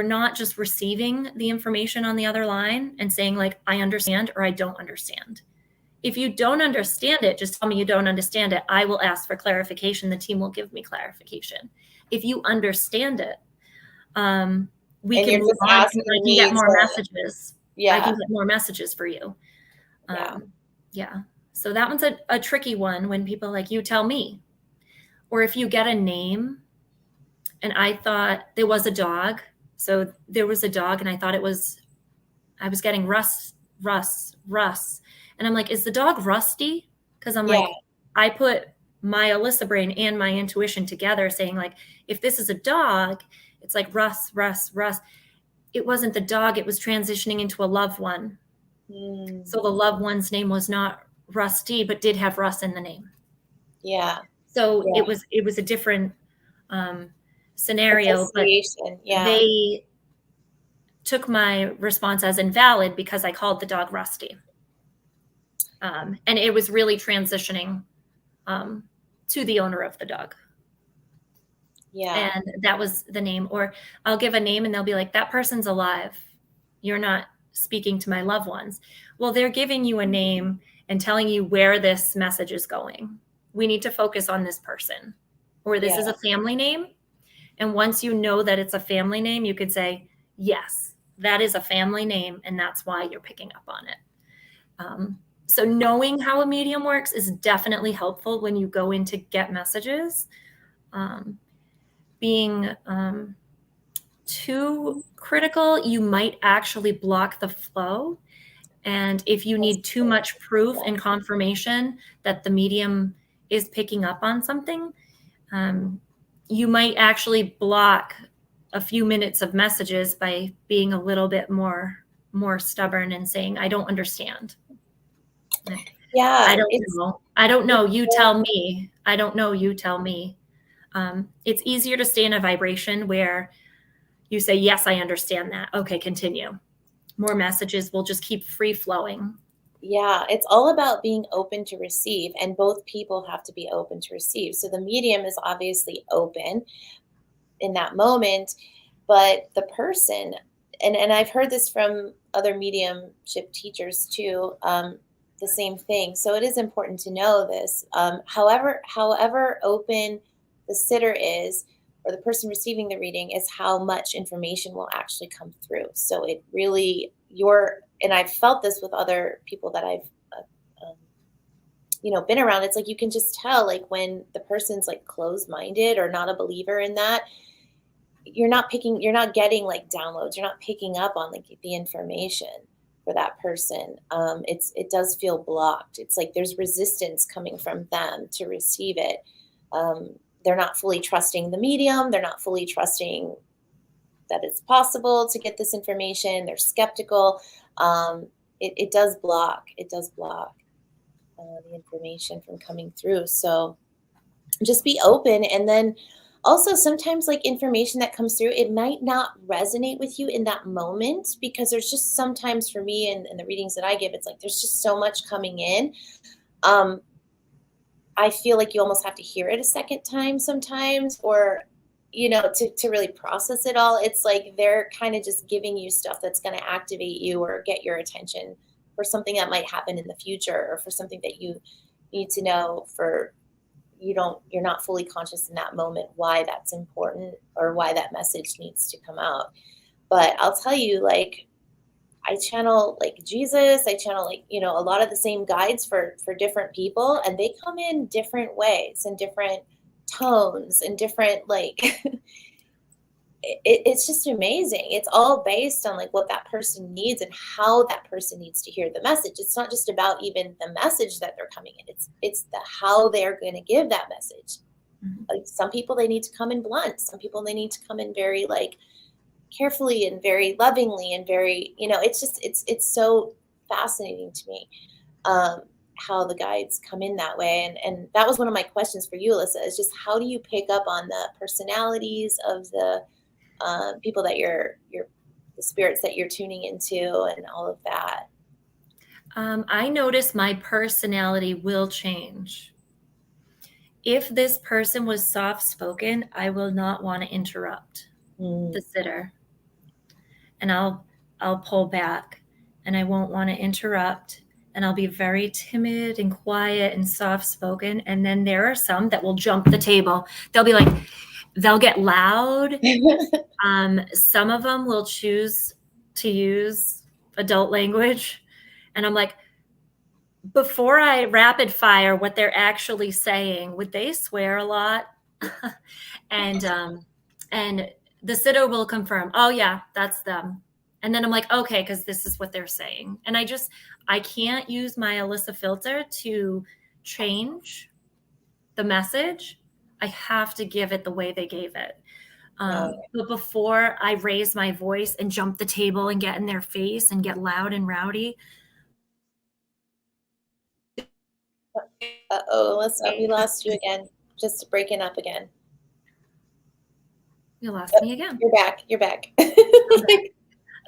not just receiving the information on the other line and saying like, I understand or I don't understand. If you don't understand it, just tell me you don't understand it. I will ask for clarification. The team will give me clarification. If you understand it, we And can you're move just on. asking I can me get more to, messages. yeah. I can get more messages for you. Yeah. Yeah. So that one's a tricky one when people are like, you tell me. Or if you get a name and I thought there was a dog. So there was a dog and I thought I was getting Russ. And I'm like, is the dog Rusty? Because I'm Yeah. like, I put my Alyssa brain and my intuition together saying like, if this is a dog, it's like Russ. It wasn't the dog. It was transitioning into a loved one. So the loved one's name was not Rusty, but did have Russ in the name. Yeah. So Yeah. it was a different scenario, but yeah. they took my response as invalid because I called the dog Rusty. And it was really transitioning to the owner of the dog. Yeah. And that was the name. Or I'll give a name and they'll be like, that person's alive. You're not speaking to my loved ones. Well, they're giving you a name and telling you where this message is going. We need to focus on this person. Or this is a family name. And once you know that it's a family name, you could say, yes, that is a family name. And that's why you're picking up on it. So knowing how a medium works is definitely helpful when you go in to get messages. Being too critical, you might actually block the flow. And if you need too much proof and confirmation that the medium is picking up on something, you might actually block a few minutes of messages by being a little bit more stubborn and saying, I don't understand. Yeah. I don't know. I don't know. You tell me. I don't know. You tell me. It's easier to stay in a vibration where you say, yes, I understand that. Okay, continue. More messages will just keep free flowing. Yeah, it's all about being open to receive, and both people have to be open to receive. So the medium is obviously open in that moment, but the person, and I've heard this from other mediumship teachers too, the same thing. So it is important to know this. However open the sitter is, or the person receiving the reading, is how much information will actually come through. So it really, and I've felt this with other people that I've been around. It's like you can just tell, like, when the person's like closed-minded or not a believer in that, you're not getting like downloads, you're not picking up on like the information for that person. It does feel blocked. It's like there's resistance coming from them to receive it. They're not fully trusting the medium, they're not fully trusting that it's possible to get this information, they're skeptical. It does block the information from coming through. So just be open. And then also sometimes like information that comes through, it might not resonate with you in that moment, because there's just sometimes for me and the readings that I give, it's like there's just so much coming in. I feel like you almost have to hear it a second time sometimes, or to really process it all. It's like they're kind of just giving you stuff that's going to activate you or get your attention for something that might happen in the future, or for something that you need to know for you're not fully conscious in that moment why that's important or why that message needs to come out. But I'll tell you, like, I channel like Jesus, I channel like, a lot of the same guides for different people, and they come in different ways and different tones and different like it's just amazing. It's all based on like what that person needs and how that person needs to hear the message. It's not just about even the message that they're coming in. It's the how they're going to give that message. Mhm. Like some people they need to come in blunt. Some people they need to come in very like carefully and very lovingly and very, it's so fascinating to me. How the guides come in that way. And that was one of my questions for you, Alyssa, is just how do you pick up on the personalities of the people that you're the spirits that you're tuning into and all of that? I notice my personality will change. If this person was soft spoken, I will not want to interrupt the sitter, and I'll pull back, and I won't want to interrupt, and I'll be very timid and quiet and soft spoken. And then there are some that will jump the table. They'll be like, they'll get loud. Some of them will choose to use adult language, and I'm like, before I rapid fire what they're actually saying, would they swear a lot? and the sitter will confirm, oh yeah, that's them. And then I'm like, okay, because this is what they're saying. And I can't use my Alyssa filter to change the message. I have to give it the way they gave it. Right. But before I raise my voice and jump the table and get in their face and get loud and rowdy. Uh-oh, Alyssa, we lost you again. Just breaking up again. You lost me again. You're back. You're back.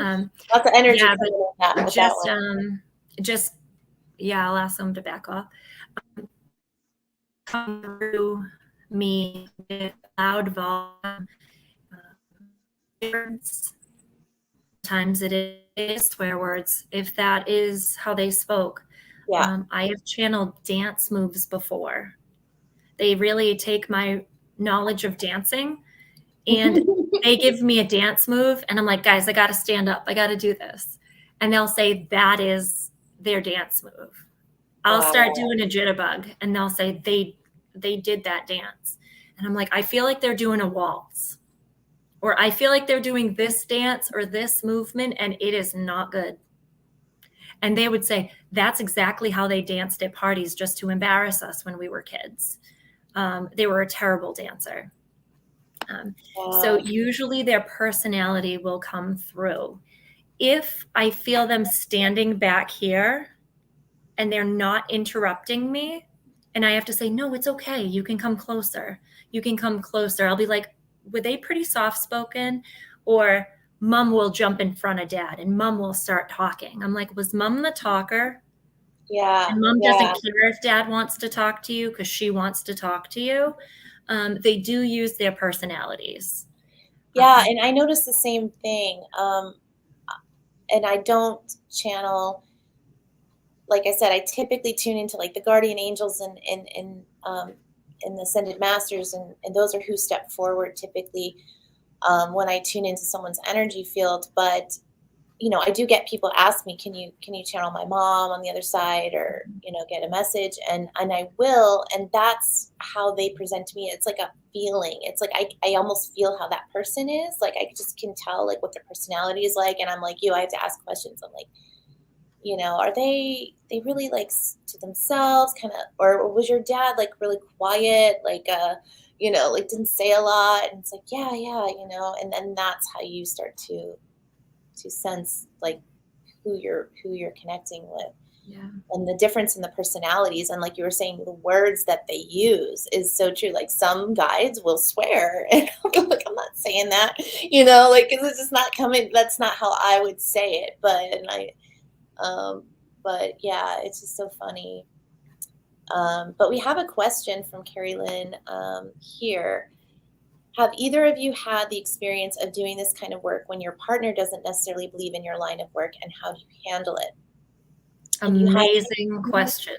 Lots of energy. Yeah, but I'll ask them to back off. Come through me with loud volume. Sometimes it is swear words, if that is how they spoke. Yeah. I have channeled dance moves before. They really take my knowledge of dancing and they give me a dance move, and I'm like, guys, I got to stand up. I got to do this. And they'll say that is their dance move. I'll start doing a jitterbug, and they'll say they did that dance. And I'm like, I feel like they're doing a waltz, or I feel like they're doing this dance or this movement, and it is not good. And they would say, that's exactly how they danced at parties just to embarrass us when we were kids. They were a terrible dancer. So usually their personality will come through. If I feel them standing back here and they're not interrupting me, and I have to say, no, it's okay. You can come closer. You can come closer. I'll be like, were they pretty soft-spoken? Or mom will jump in front of dad and mom will start talking. I'm like, was mom the talker? Yeah. And mom doesn't care if dad wants to talk to you because she wants to talk to you. They do use their personalities. Yeah, and I noticed the same thing. And I don't channel, like I said, I typically tune into like the guardian angels and the ascended masters, and those are who step forward typically when I tune into someone's energy field. But I do get people ask me, can you channel my mom on the other side, or get a message, and I will, and that's how they present to me. It's like a feeling. It's like I almost feel how that person is. Like I just can tell like what their personality is like, and I'm like, I have to ask questions. I'm like, are they really like to themselves kind of, or was your dad like really quiet, like like didn't say a lot? And it's like, yeah, and then that's how you start to sense like who you're connecting with. Yeah. And the difference in the personalities, and like you were saying, the words that they use is so true. Like some guides will swear and I'm like, I'm not saying that, like, cause it's just not coming. That's not how I would say it. But yeah, it's just so funny. But we have a question from Carrie Lynn here. Have either of you had the experience of doing this kind of work when your partner doesn't necessarily believe in your line of work, and how do you handle it? Amazing question.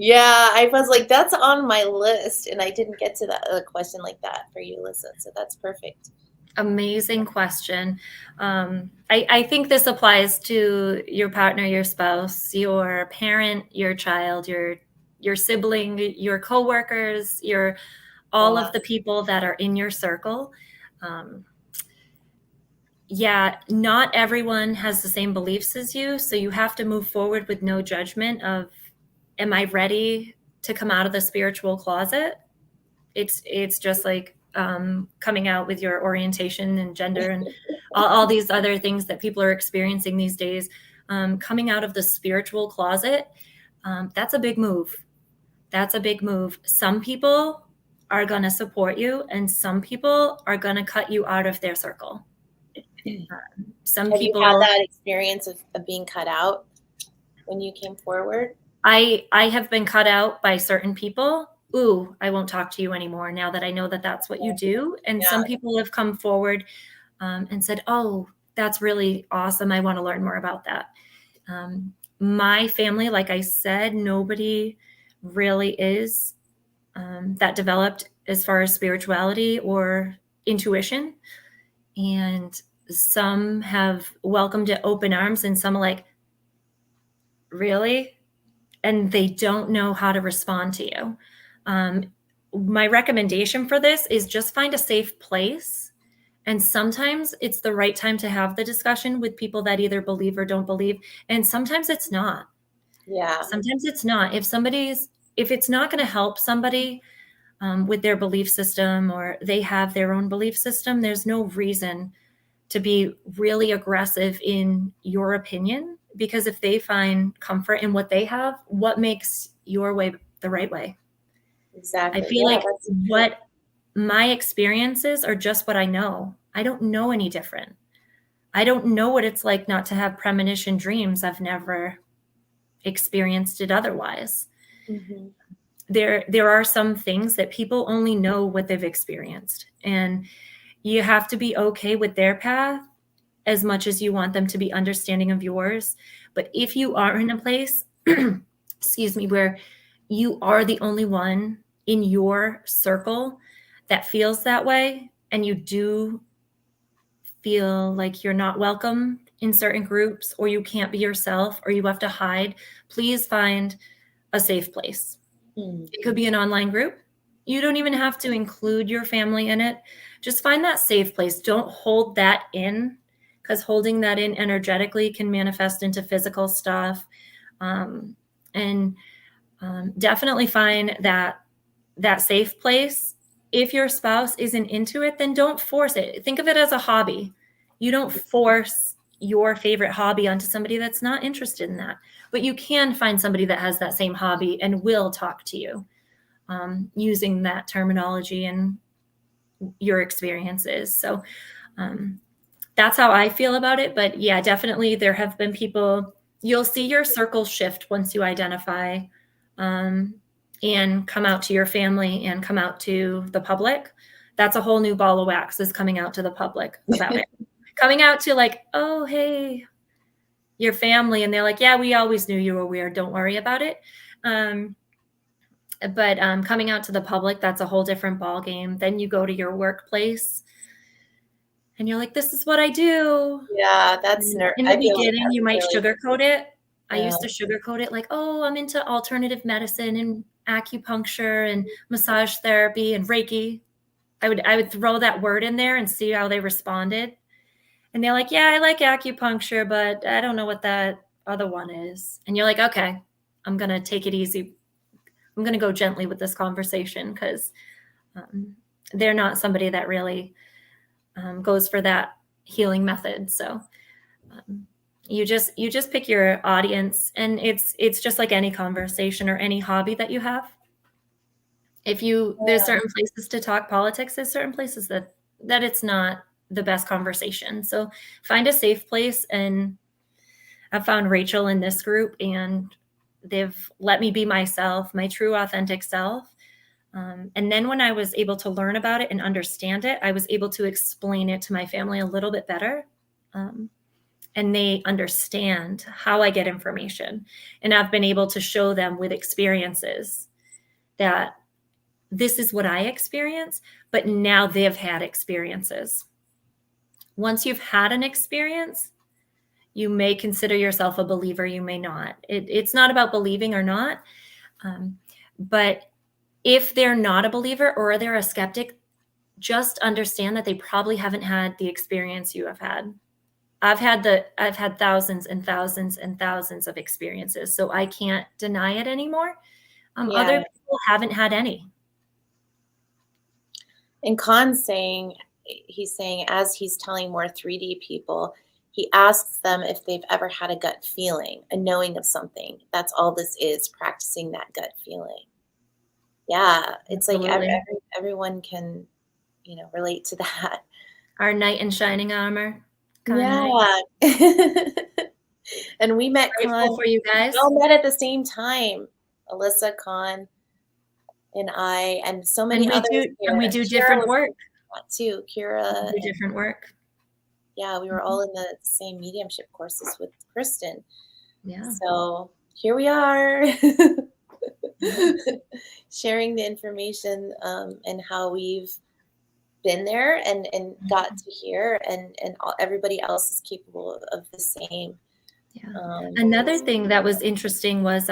Yeah, I was like, that's on my list, and I didn't get to that a question like that for you, Alyssa. So that's perfect. Amazing question. I think this applies to your partner, your spouse, your parent, your child, your sibling, your coworkers, your all Yeah, of the people that are in your circle. Um, yeah, not everyone has the same beliefs as you, so you have to move forward with no judgment of, am I ready to come out of the spiritual closet? It's just like coming out with your orientation and gender and all these other things that people are experiencing these days. Coming out of the spiritual closet, that's a big move. That's a big move. Some people are going to support you, and some people are going to cut you out of their circle. Some have you had people, that experience of being cut out when you came forward? I have been cut out by certain people. Ooh, I won't talk to you anymore now that I know that that's what you do. And Yeah. some people have come forward and said, oh, that's really awesome. I want to learn more about that. My family, like I said, nobody really is that developed as far as spirituality or intuition. And some have welcomed it open arms, and some are like, really? And they don't know how to respond to you. Um, my recommendation for this is just find a safe place. And sometimes it's the right time to have the discussion with people that either believe or don't believe. And sometimes it's not. Yeah, Sometimes it's not. If it's not going to help somebody with their belief system, or they have their own belief system, there's no reason to be really aggressive in your opinion, because if they find comfort in what they have, what makes your way the right way? I exactly. feel Yeah, like that's true. what my experiences are just what I know. I don't know any different. I don't know what it's like not to have premonition dreams. I've never experienced it otherwise. Hmm. There are some things that people only know what they've experienced, and you have to be okay with their path as much as you want them to be understanding of yours. But if you are in a place, excuse me, where you are the only one in your circle that feels that way, and you do feel like you're not welcome in certain groups, or you can't be yourself, or you have to hide, please find a safe place. Hmm. It could be an online group. You don't even have to include your family in it. Just find that safe place. Don't hold that in, because holding that in energetically can manifest into physical stuff. And definitely find that safe place. If your spouse isn't into it, then don't force it. Think of it as a hobby. You don't force your favorite hobby onto somebody that's not interested in that. But you can find somebody that has that same hobby and will talk to you using that terminology and your experiences. So that's how I feel about it. But yeah, definitely there have been people, you'll see your circle shift once you identify um, and come out to your family and come out to the public. That's a whole new ball of wax, is coming out to the public about it. Coming out to like, oh, hey, your family. And they're like, yeah, we always knew you were weird. Don't worry about it. But coming out to the public, that's a whole different ball game. Then you go to your workplace and you're like, this is what I do. Yeah, In the I feel like beginning, you that's might really, sugarcoat it. I yeah. used to sugarcoat it like, oh, I'm into alternative medicine and acupuncture and massage therapy and Reiki. I would throw that word in there and see how they responded. And they're like, yeah, I like acupuncture, but I don't know what that other one is. And you're like, okay, I'm going to take it easy. I'm going to go gently with this conversation, because um, they're not somebody that really goes for that healing method. So um, you just pick your audience, and it's just like any conversation or any hobby that you have. If there's Yeah. certain places to talk politics, there's certain places that it's not the best conversation. So find a safe place. And I've found Rachel in this group, and they've let me be myself, my true authentic self. And then when I was able to learn about it and understand it, I was able to explain it to my family a little bit better. Um, and they understand how I get information. And I've been able to show them with experiences that this is what I experience, but now they've had experiences. Once you've had an experience, you may consider yourself a believer, you may not. It's not about believing or not. But if they're not a believer or they're a skeptic, just understand that they probably haven't had the experience you have had. I've had thousands and thousands and thousands of experiences, so I can't deny it anymore. Yeah. Other people haven't had any. And Khan's saying, he's saying, as he's telling more 3D people, he asks them if they've ever had a gut feeling, a knowing of something. That's all this is, practicing that gut feeling. Yeah, it's like Absolutely. everyone can, relate to that. Our knight in shining armor, Khan and I. Yeah. And we met Grateful Khan, for you we guys. all met at the same time. Alyssa, Khan, and I, and so And many we others do here. and we do Kira different was work. too. Kira, We do different work. yeah, we were all in the same mediumship courses with Kristen. Yeah. So here we are, Yeah. sharing the information and how we've been there and got to here, and everybody else is capable of the same. Yeah. Another thing that was interesting was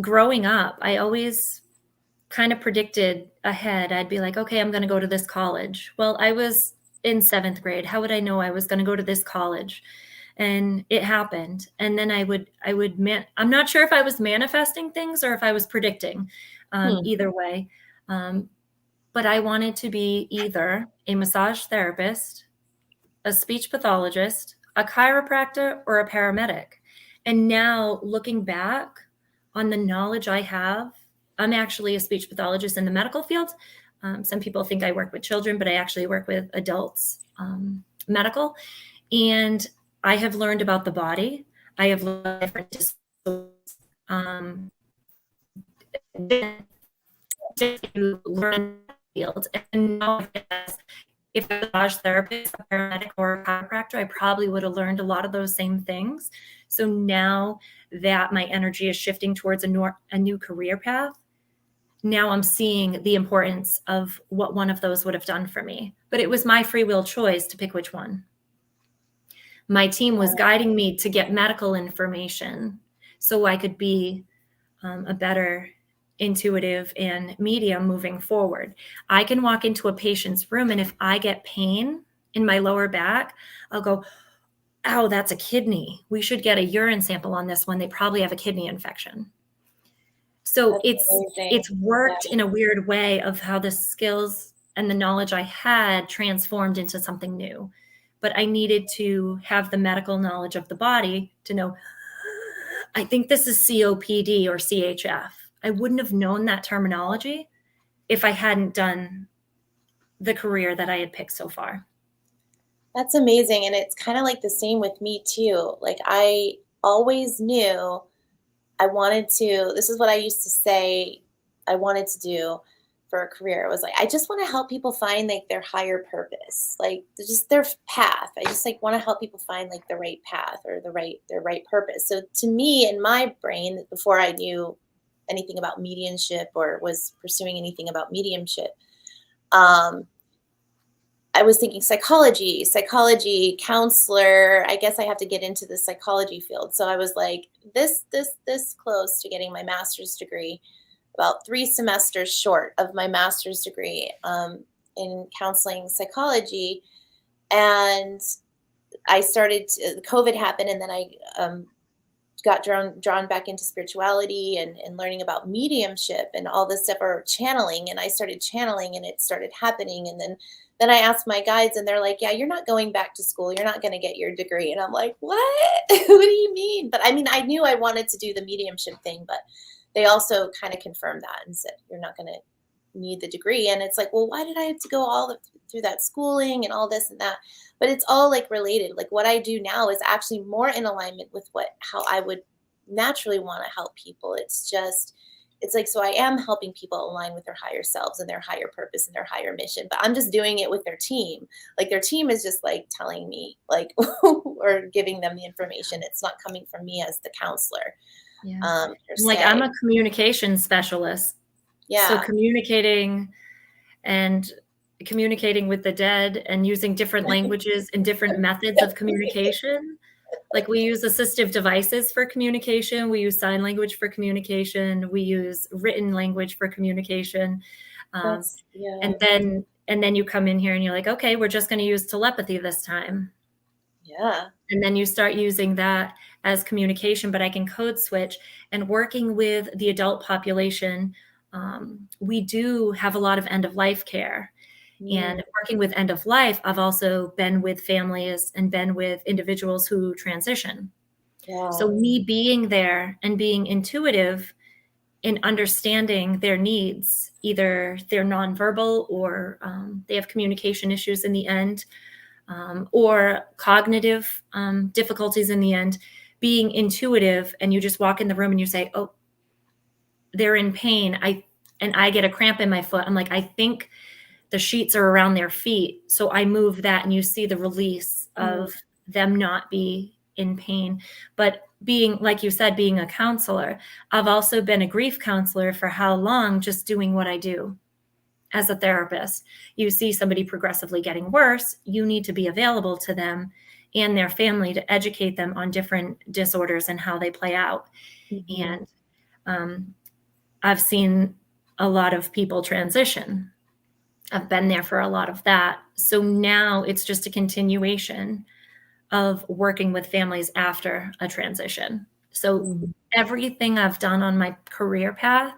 growing up, I always kind of predicted ahead. I'd be like, okay, I'm going to go to this college. Well, I was in 7th grade. How would I know I was going to go to this college? And it happened. And then I'm not sure if I was manifesting things or if I was predicting, either way. But I wanted to be either a massage therapist, a speech pathologist, a chiropractor, or a paramedic. And now looking back on the knowledge I have, I'm actually a speech pathologist in the medical field. Some people think I work with children, but I actually work with adults, medical. And I have learned about the body. I have learned different disorders. To learn the field. And now if I was a massage therapist, a paramedic, or a chiropractor, I probably would have learned a lot of those same things. So now that my energy is shifting towards a new career path, now I'm seeing the importance of what one of those would have done for me. But it was my free will choice to pick which one. My team was guiding me to get medical information so I could be a better intuitive and medium moving forward. I can walk into a patient's room, and if I get pain in my lower back, I'll go, "Ow, that's a kidney. We should get a urine sample on this one. They probably have a kidney infection." So it's worked in a weird way of how the skills and the knowledge I had transformed into something new. But I needed to have the medical knowledge of the body to know, I think this is COPD or CHF. I wouldn't have known that terminology if I hadn't done the career that I had picked so far. That's amazing. And it's kind of like the same with me too. Like I always knew I wanted to, this is what I used to say I wanted to do for a career. It was like, I just want to help people find like their higher purpose, like just their path. I just like want to help people find like the right path or their right purpose. So to me, in my brain, before I knew anything about mediumship or was pursuing anything about mediumship, I was thinking psychology, counselor. I guess I have to get into the psychology field. So I was like this close to getting my master's degree, about 3 semesters short of my master's degree in counseling psychology. And I started, COVID happened, and then I got drawn back into spirituality and learning about mediumship and all this stuff, or channeling. And I started channeling and it started happening. And then I asked my guides and they're like, yeah, you're not going back to school. You're not going to get your degree. And I'm like, what? What do you mean? But I mean, I knew I wanted to do the mediumship thing, but they also kind of confirmed that and said, you're not going to need the degree. And it's like, well, why did I have to go through that schooling and all this and that? But it's all like related. Like what I do now is actually more in alignment with how I would naturally want to help people. It's just, it's like, so I am helping people align with their higher selves and their higher purpose and their higher mission, but I'm just doing it with their team. Like their team is just like telling me like, or giving them the information. It's not coming from me as the counselor. Yeah. Per Like se. I'm a communication specialist. So Yeah. communicating with the dead and using different languages and different methods of communication. Like we use assistive devices for communication. We use sign language for communication. We use written language for communication. That's, yeah. And then you come in here and you're like, okay, we're just going to use telepathy this time. Yeah. And then you start using that as communication, but I can code switch. And working with the adult population, we do have a lot of end of life care. And working with end of life, I've also been with families and been with individuals who transition. Yeah. So me being there and being intuitive in understanding their needs, either they're nonverbal or they have communication issues in the end, or cognitive difficulties in the end, being intuitive, and you just walk in the room and you say, oh, they're in pain. I get a cramp in my foot. I'm like, I think the sheets are around their feet. So I move that and you see the release of them not be in pain. But being, like you said, being a counselor, I've also been a grief counselor for how long, just doing what I do as a therapist. You see somebody progressively getting worse, you need to be available to them and their family to educate them on different disorders and how they play out. And I've seen a lot of people transition. I've been there for a lot of that. So now it's just a continuation of working with families after a transition. So everything I've done on my career path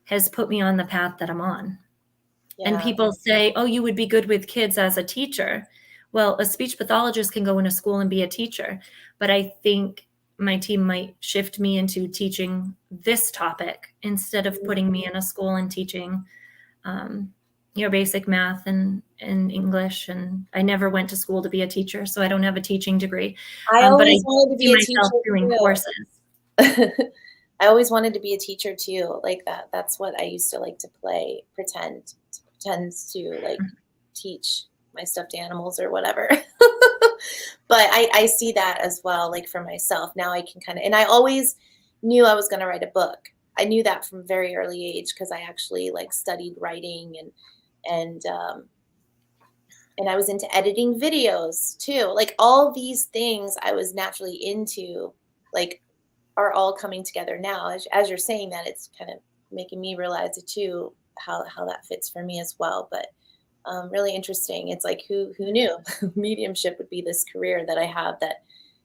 has put me on the path that I'm on. Yeah. And people say, oh, you would be good with kids as a teacher. Well, a speech pathologist can go into school and be a teacher. But I think my team might shift me into teaching this topic instead of putting me in a school and teaching basic math and English. And I never went to school to be a teacher, so I don't have a teaching degree. I But I always wanted to see be a myself teacher doing too. courses. I always wanted to be a teacher too, like that. That's what I used to like to play, pretend to like teach my stuffed animals or whatever. But I see that as well, like for myself. Now I can kind of, and I always knew I was going to write a book. I knew that from a very early age because I actually like studied writing and I was into editing videos too. Like all these things I was naturally into, like are all coming together now. As you're saying that, it's kind of making me realize it too, how that fits for me as well. But really interesting. It's like who knew mediumship would be this career that I have that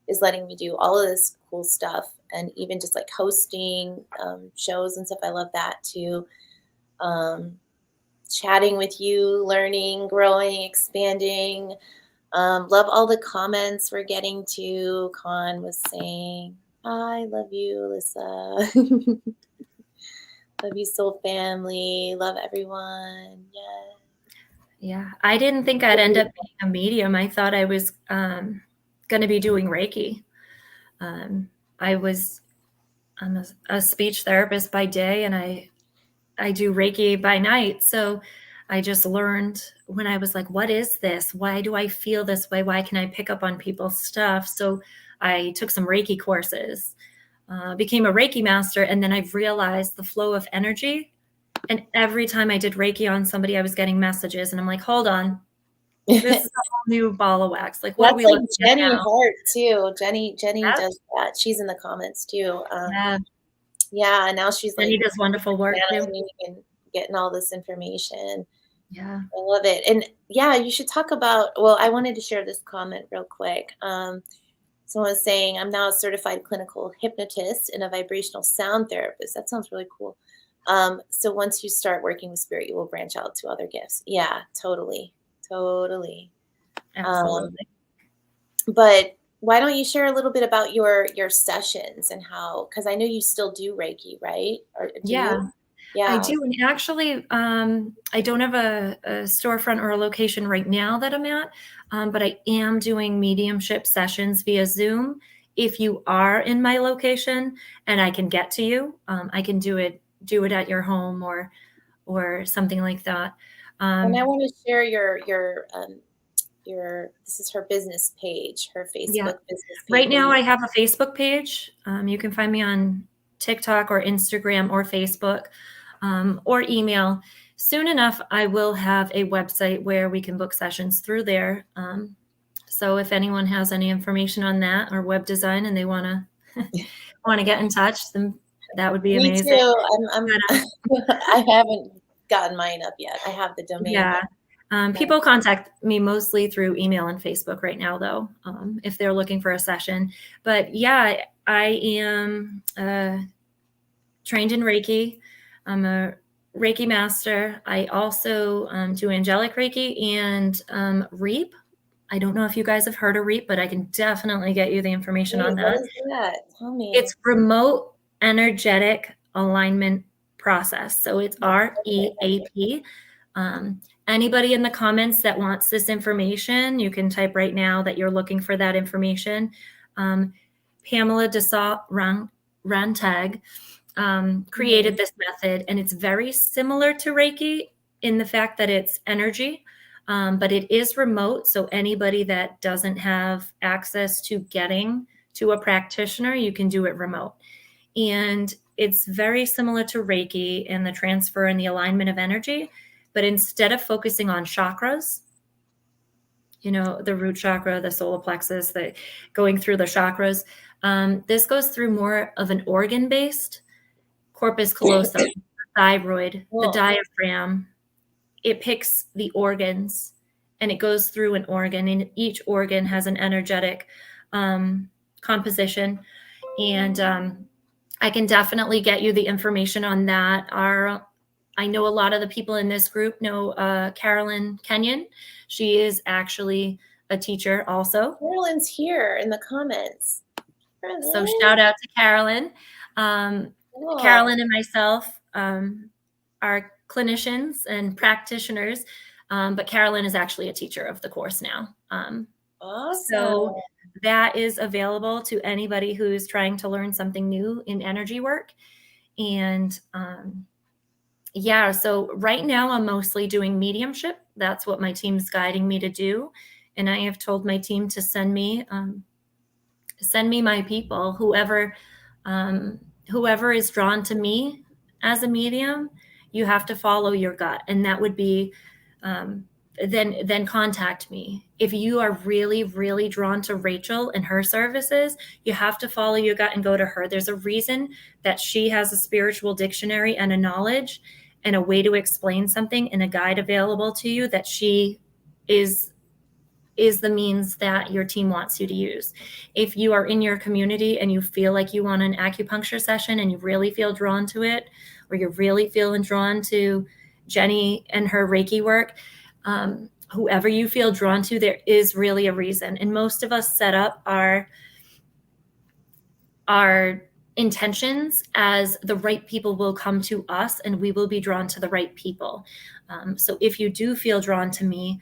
is letting me do all of this cool stuff, and even just like hosting shows and stuff. I love that too. Chatting with you, learning, growing, expanding. Love all the comments we're getting to. Con was saying, I love you, Alyssa. Love you, soul family. Love everyone. Yeah. Yeah. I didn't think I'd end up being a medium. I thought I was going to be doing Reiki. I'm a speech therapist by day, and I do Reiki by night. So I just learned when I was like, what is this? Why do I feel this way? Why can I pick up on people's stuff? So I took some Reiki courses, became a Reiki master. And then I've realized the flow of energy. And every time I did Reiki on somebody, I was getting messages. And I'm like, hold on. This is a whole new ball of wax. Like, what are we That's like looking Jenny at now? Hart too. Jenny Yeah. does that. She's in the comments too. Yeah. Yeah, and now she's like Jenny does wonderful work too. and getting all this information. Yeah. I love it. And yeah, you should talk about, well, I wanted to share this comment real quick. Someone was saying, I'm now a certified clinical hypnotist and a vibrational sound therapist. That sounds really cool. So once you start working with spirit, you will branch out to other gifts. Yeah, totally. Totally. Absolutely. But why don't you share a little bit about your sessions and how, because I know you still do Reiki, right? Or do Yeah. you? Yeah. I do. And actually, I don't have a storefront or a location right now that I'm at, but I am doing mediumship sessions via Zoom. If you are in my location and I can get to you, I can do it do it at your home or something like that. And I want to share this is her business page, her Yeah. Facebook business page Right where now you. I have a Facebook page. You can find me on TikTok or Instagram or Facebook, or email. Soon enough, I will have a website where we can book sessions through there. So if anyone has any information on that or web design and they want to get in touch, then that would be Me amazing. too. But, I haven't gotten mine up yet. I have the domain, yeah. but People contact me mostly through email and Facebook right now, though, if they're looking for a session. But yeah, I am trained in Reiki. I'm a Reiki master. I also do angelic Reiki and REAP. I don't know if you guys have heard of REAP, but I can definitely get you the information wait, on what that. is that? Tell me. It's remote energetic alignment process. So it's REAP. Anybody in the comments that wants this information, you can type right now that you're looking for that information. Pamela Desau Rantag created this method, and it's very similar to Reiki in the fact that it's energy, but it is remote. So anybody that doesn't have access to getting to a practitioner, you can do it remote. And it's very similar to Reiki and the transfer and the alignment of energy. But instead of focusing on chakras, the root chakra, the solar plexus, going through the chakras, this goes through more of an organ-based corpus callosum, thyroid, the Cool. diaphragm. It picks the organs and it goes through an organ, and each organ has an energetic composition. And I can definitely get you the information on that. I know a lot of the people in this group know Carolyn Kenyon. She is actually a teacher also. Carolyn's here in the comments. So Carolyn. shout out to Carolyn. Cool. Carolyn and myself are clinicians and practitioners, but Carolyn is actually a teacher of the course now. Awesome. So that is available to anybody who's trying to learn something new in energy work. And yeah, so right now I'm mostly doing mediumship. That's what my team's guiding me to do. And I have told my team to send me my people, whoever is drawn to me as a medium. You have to follow your gut, and that would be then contact me. If you are really, really drawn to Rachel and her services, you have to follow your gut and go to her. There's a reason that she has a spiritual dictionary and a knowledge and a way to explain something and a guide available to you, that she is the means that your team wants you to use. If you are in your community and you feel like you want an acupuncture session and you really feel drawn to it, or you're really feeling drawn to Jenny and her Reiki work, whoever you feel drawn to, there is really a reason. And most of us set up our intentions as the right people will come to us and we will be drawn to the right people. So if you do feel drawn to me,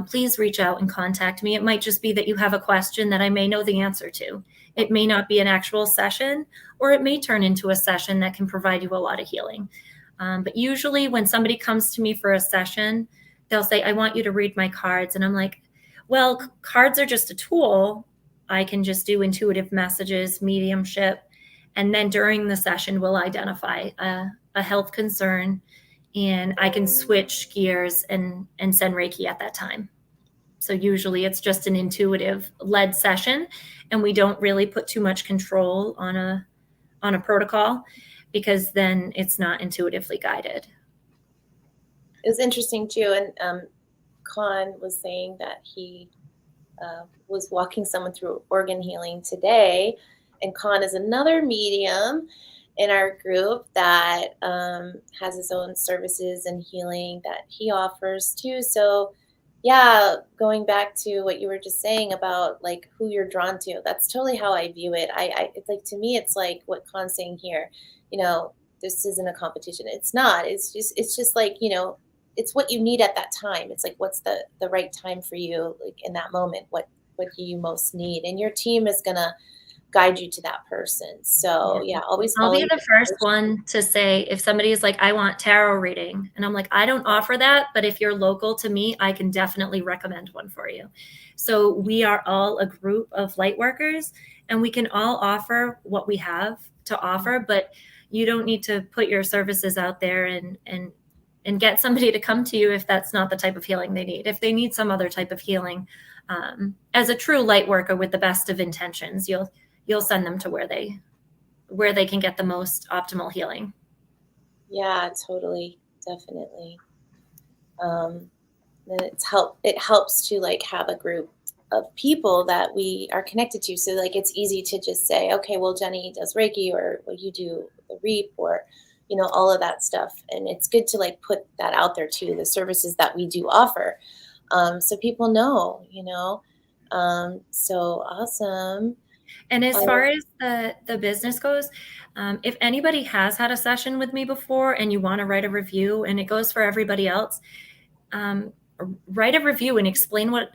please reach out and contact me. It might just be that you have a question that I may know the answer to. It may not be an actual session, or it may turn into a session that can provide you a lot of healing. But usually when somebody comes to me for a session, they'll say, I want you to read my cards. And I'm like, well, cards are just a tool. I can just do intuitive messages, mediumship. And then during the session, we'll identify a health concern, and I can switch gears and send Reiki at that time. So usually it's just an intuitive led session, and we don't really put too much control on a protocol, because then it's not intuitively guided. It was interesting too, and Khan was saying that he was walking someone through organ healing today, and Khan is another medium in our group that has his own services and healing that he offers too. So yeah, going back to what you were just saying about like who you're drawn to, that's totally how I view it. It's like, to me, it's like what Khan's saying here, this isn't a competition. It's not. It's just like, it's what you need at that time. It's like, what's the right time for you, like in that moment, what do you most need? And your team is gonna guide you to that person. So yeah, always I'll follow be your the first intuition. one to say, if somebody is like, I want tarot reading, and I'm like, I don't offer that, but if you're local to me, I can definitely recommend one for you. So we are all a group of light workers, and we can all offer what we have to offer, but you don't need to put your services out there and get somebody to come to you if that's not the type of healing they need. If they need some other type of healing, as a true light worker with the best of intentions, you'll send them to where they can get the most optimal healing. Yeah, totally, definitely. And it helps to like have a group of people that we are connected to. So like it's easy to just say, okay, well, Jenny does Reiki, or well, you do the Reap, or all of that stuff. And it's good to like put that out there too, the services that we do offer, so people know. So awesome. And as Um, far as the business goes, if anybody has had a session with me before and you want to write a review, and it goes for everybody else, write a review and explain what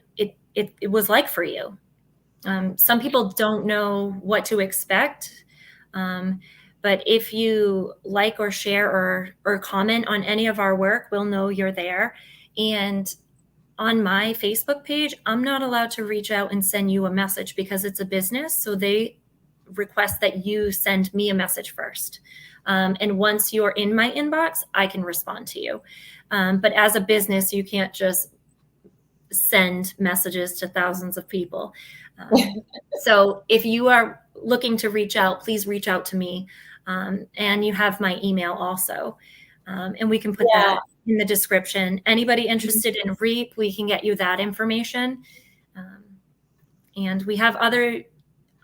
it was like for you. Some people don't know what to expect, but if you like or share or comment on any of our work, we'll know you're there. And on my Facebook page, I'm not allowed to reach out and send you a message because it's a business. So they request that you send me a message first. And once you're in my inbox, I can respond to you. But as a business, you can't just send messages to thousands of people. So if you are looking to reach out, please reach out to me. And you have my email also. And we can put yeah. that in the description. Anybody interested in Reap, we can get you that information. And we have other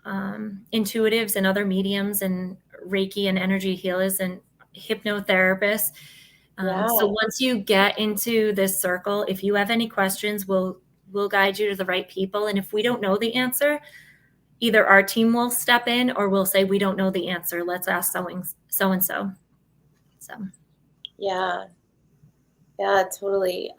intuitives and other mediums and Reiki and energy healers and hypnotherapists. Yeah. So once you get into this circle, if you have any questions, we'll guide you to the right people. And if we don't know the answer, either our team will step in or we'll say, we don't know the answer. Let's ask so and so. So Yeah. Yeah, totally.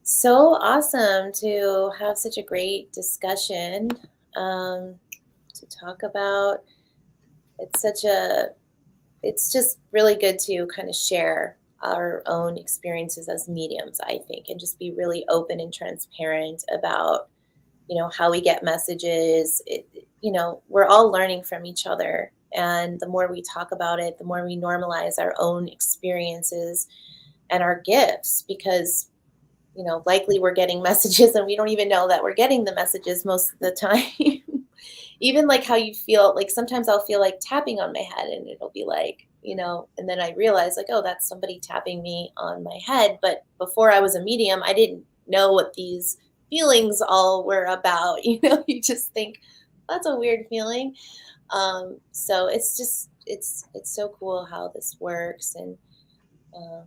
So awesome to have such a great discussion, to talk about. It's just really good to kind of share our own experiences as mediums, I think, and just be really open and transparent about, how we get messages. We're all learning from each other. And the more we talk about it, the more we normalize our own experiences and our gifts, because likely we're getting messages and we don't even know that we're getting the messages most of the time. Even like how you feel, like sometimes I'll feel like tapping on my head, and it'll be like, and then I realize like, oh, that's somebody tapping me on my head. But before I was a medium, I didn't know what these feelings all were about. You just think that's a weird feeling. So it's just, it's so cool how this works. And um,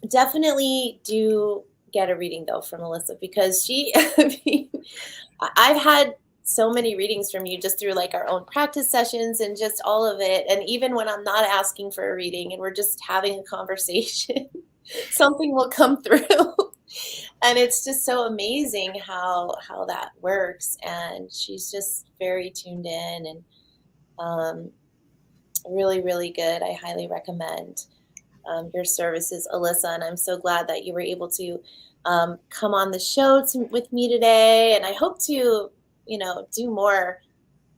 definitely do get a reading though from Alyssa, because I mean, I've had so many readings from you just through like our own practice sessions and just all of it. And even when I'm not asking for a reading and we're just having a conversation, something will come through. And it's just so amazing how that works. And she's just very tuned in, and really, really good. I highly recommend your services, Alyssa, and I'm so glad that you were able to come on the show with me today. And I hope to, do more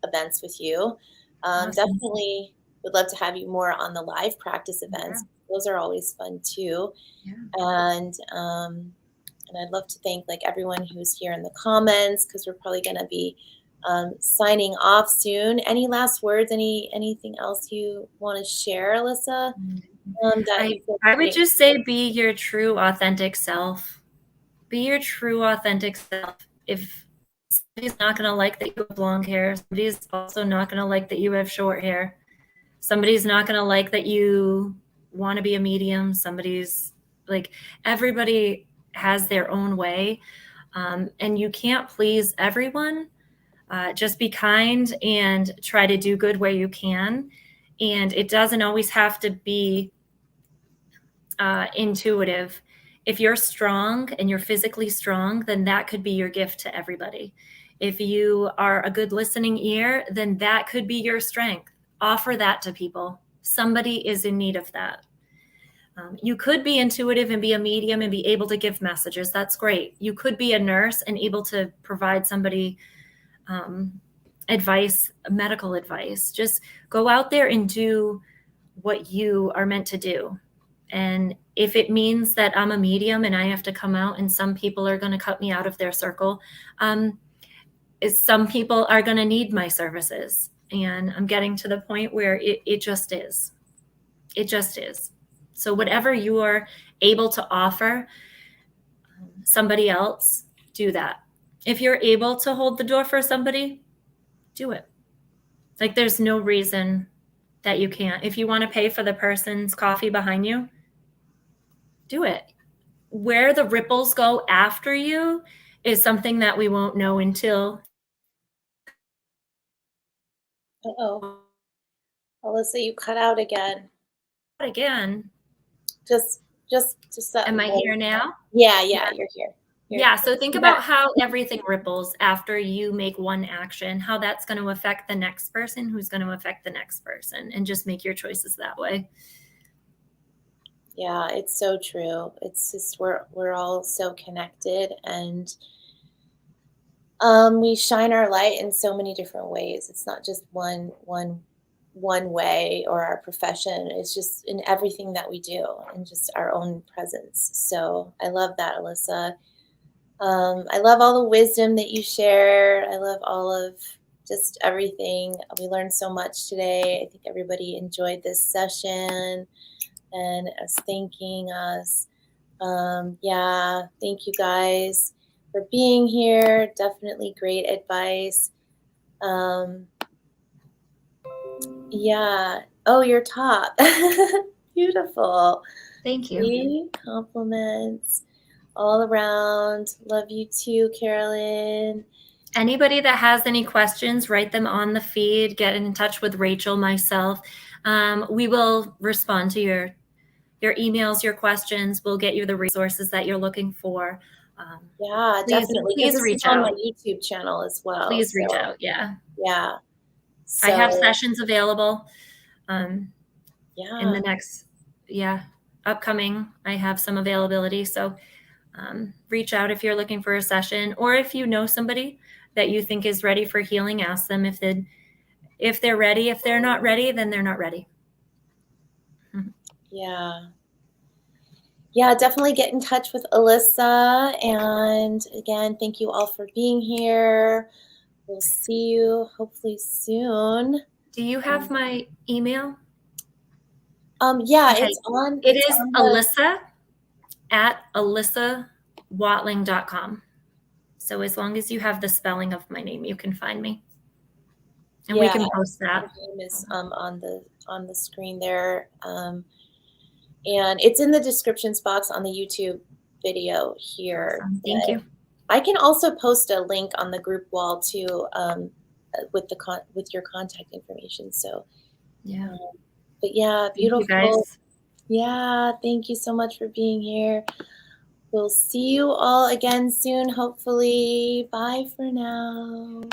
events with you. awesome. Definitely would love to have you more on the live practice Yeah. events. Those are always fun too. Yeah. And I'd love to thank like everyone who's here in the comments, because we're probably going to be signing off soon. Any last words? Anything else you want to share, Alyssa? That you feel I would great. just say, be your true, authentic self. Be your true, authentic self. If somebody's not going to like that you have long hair, somebody's also not going to like that you have short hair. Somebody's not going to like that you want to be a medium. Somebody's like, everybody has their own way. And you can't please everyone. Just be kind and try to do good where you can. And it doesn't always have to be intuitive. If you're strong and you're physically strong, then that could be your gift to everybody. If you are a good listening ear, then that could be your strength. Offer that to people. Somebody is in need of that. You could be intuitive and be a medium and be able to give messages. That's great. You could be a nurse and able to provide somebody advice, medical advice. Just go out there and do what you are meant to do. And if it means that I'm a medium and I have to come out and some people are going to cut me out of their circle, some people are going to need my services. And I'm getting to the point where it just is. It just is. So whatever you are able to offer somebody else, do that. If you're able to hold the door for somebody, do it. Like, there's no reason that you can't. If you want to pay for the person's coffee behind you, do it. Where the ripples go after you is something that we won't know until. Uh-oh. Alyssa, you cut out again. Again. Just that. Am I here now? Yeah, you're here. So think about how everything ripples after you make one action, how that's going to affect the next person, who's going to affect the next person, and just make your choices that way. Yeah, it's so true. It's just we're all so connected, and we shine our light in so many different ways. It's not just one way, or our profession. It's just in everything that we do, and just our own presence. So I love that, Alyssa. I love all the wisdom that you share. I love all of just everything. We learned so much today. I think everybody enjoyed this session and us thanking us. Thank you guys for being here. Definitely great advice. Oh, your top. Beautiful. Thank you. See? Compliments all around. Love you too, Carolyn. Anybody that has any questions, write them on the feed. Get in touch with Rachel, myself. We will respond to your emails, your questions. We'll get you the resources that you're looking for. Definitely. Please reach out on my YouTube channel as well. Please reach out. Yeah. So, I have sessions available. In the next, upcoming, I have some availability. So reach out if you're looking for a session, or if you know somebody that you think is ready for healing, ask them if they're ready. If they're not ready, then they're not ready. Definitely get in touch with Alyssa. And again, thank you all for being here. We'll see you hopefully soon. Do you have my email? It's on. It is Alyssa at alyssawatling.com. So as long as you have the spelling of my name, you can find me. And we can post that. My name is on the screen there. And it's in the descriptions box on the YouTube video here. Awesome. Thank you. I can also post a link on the group wall too, with your contact information. So beautiful. Thank you guys. Thank you so much for being here. We'll see you all again soon, hopefully. Bye for now.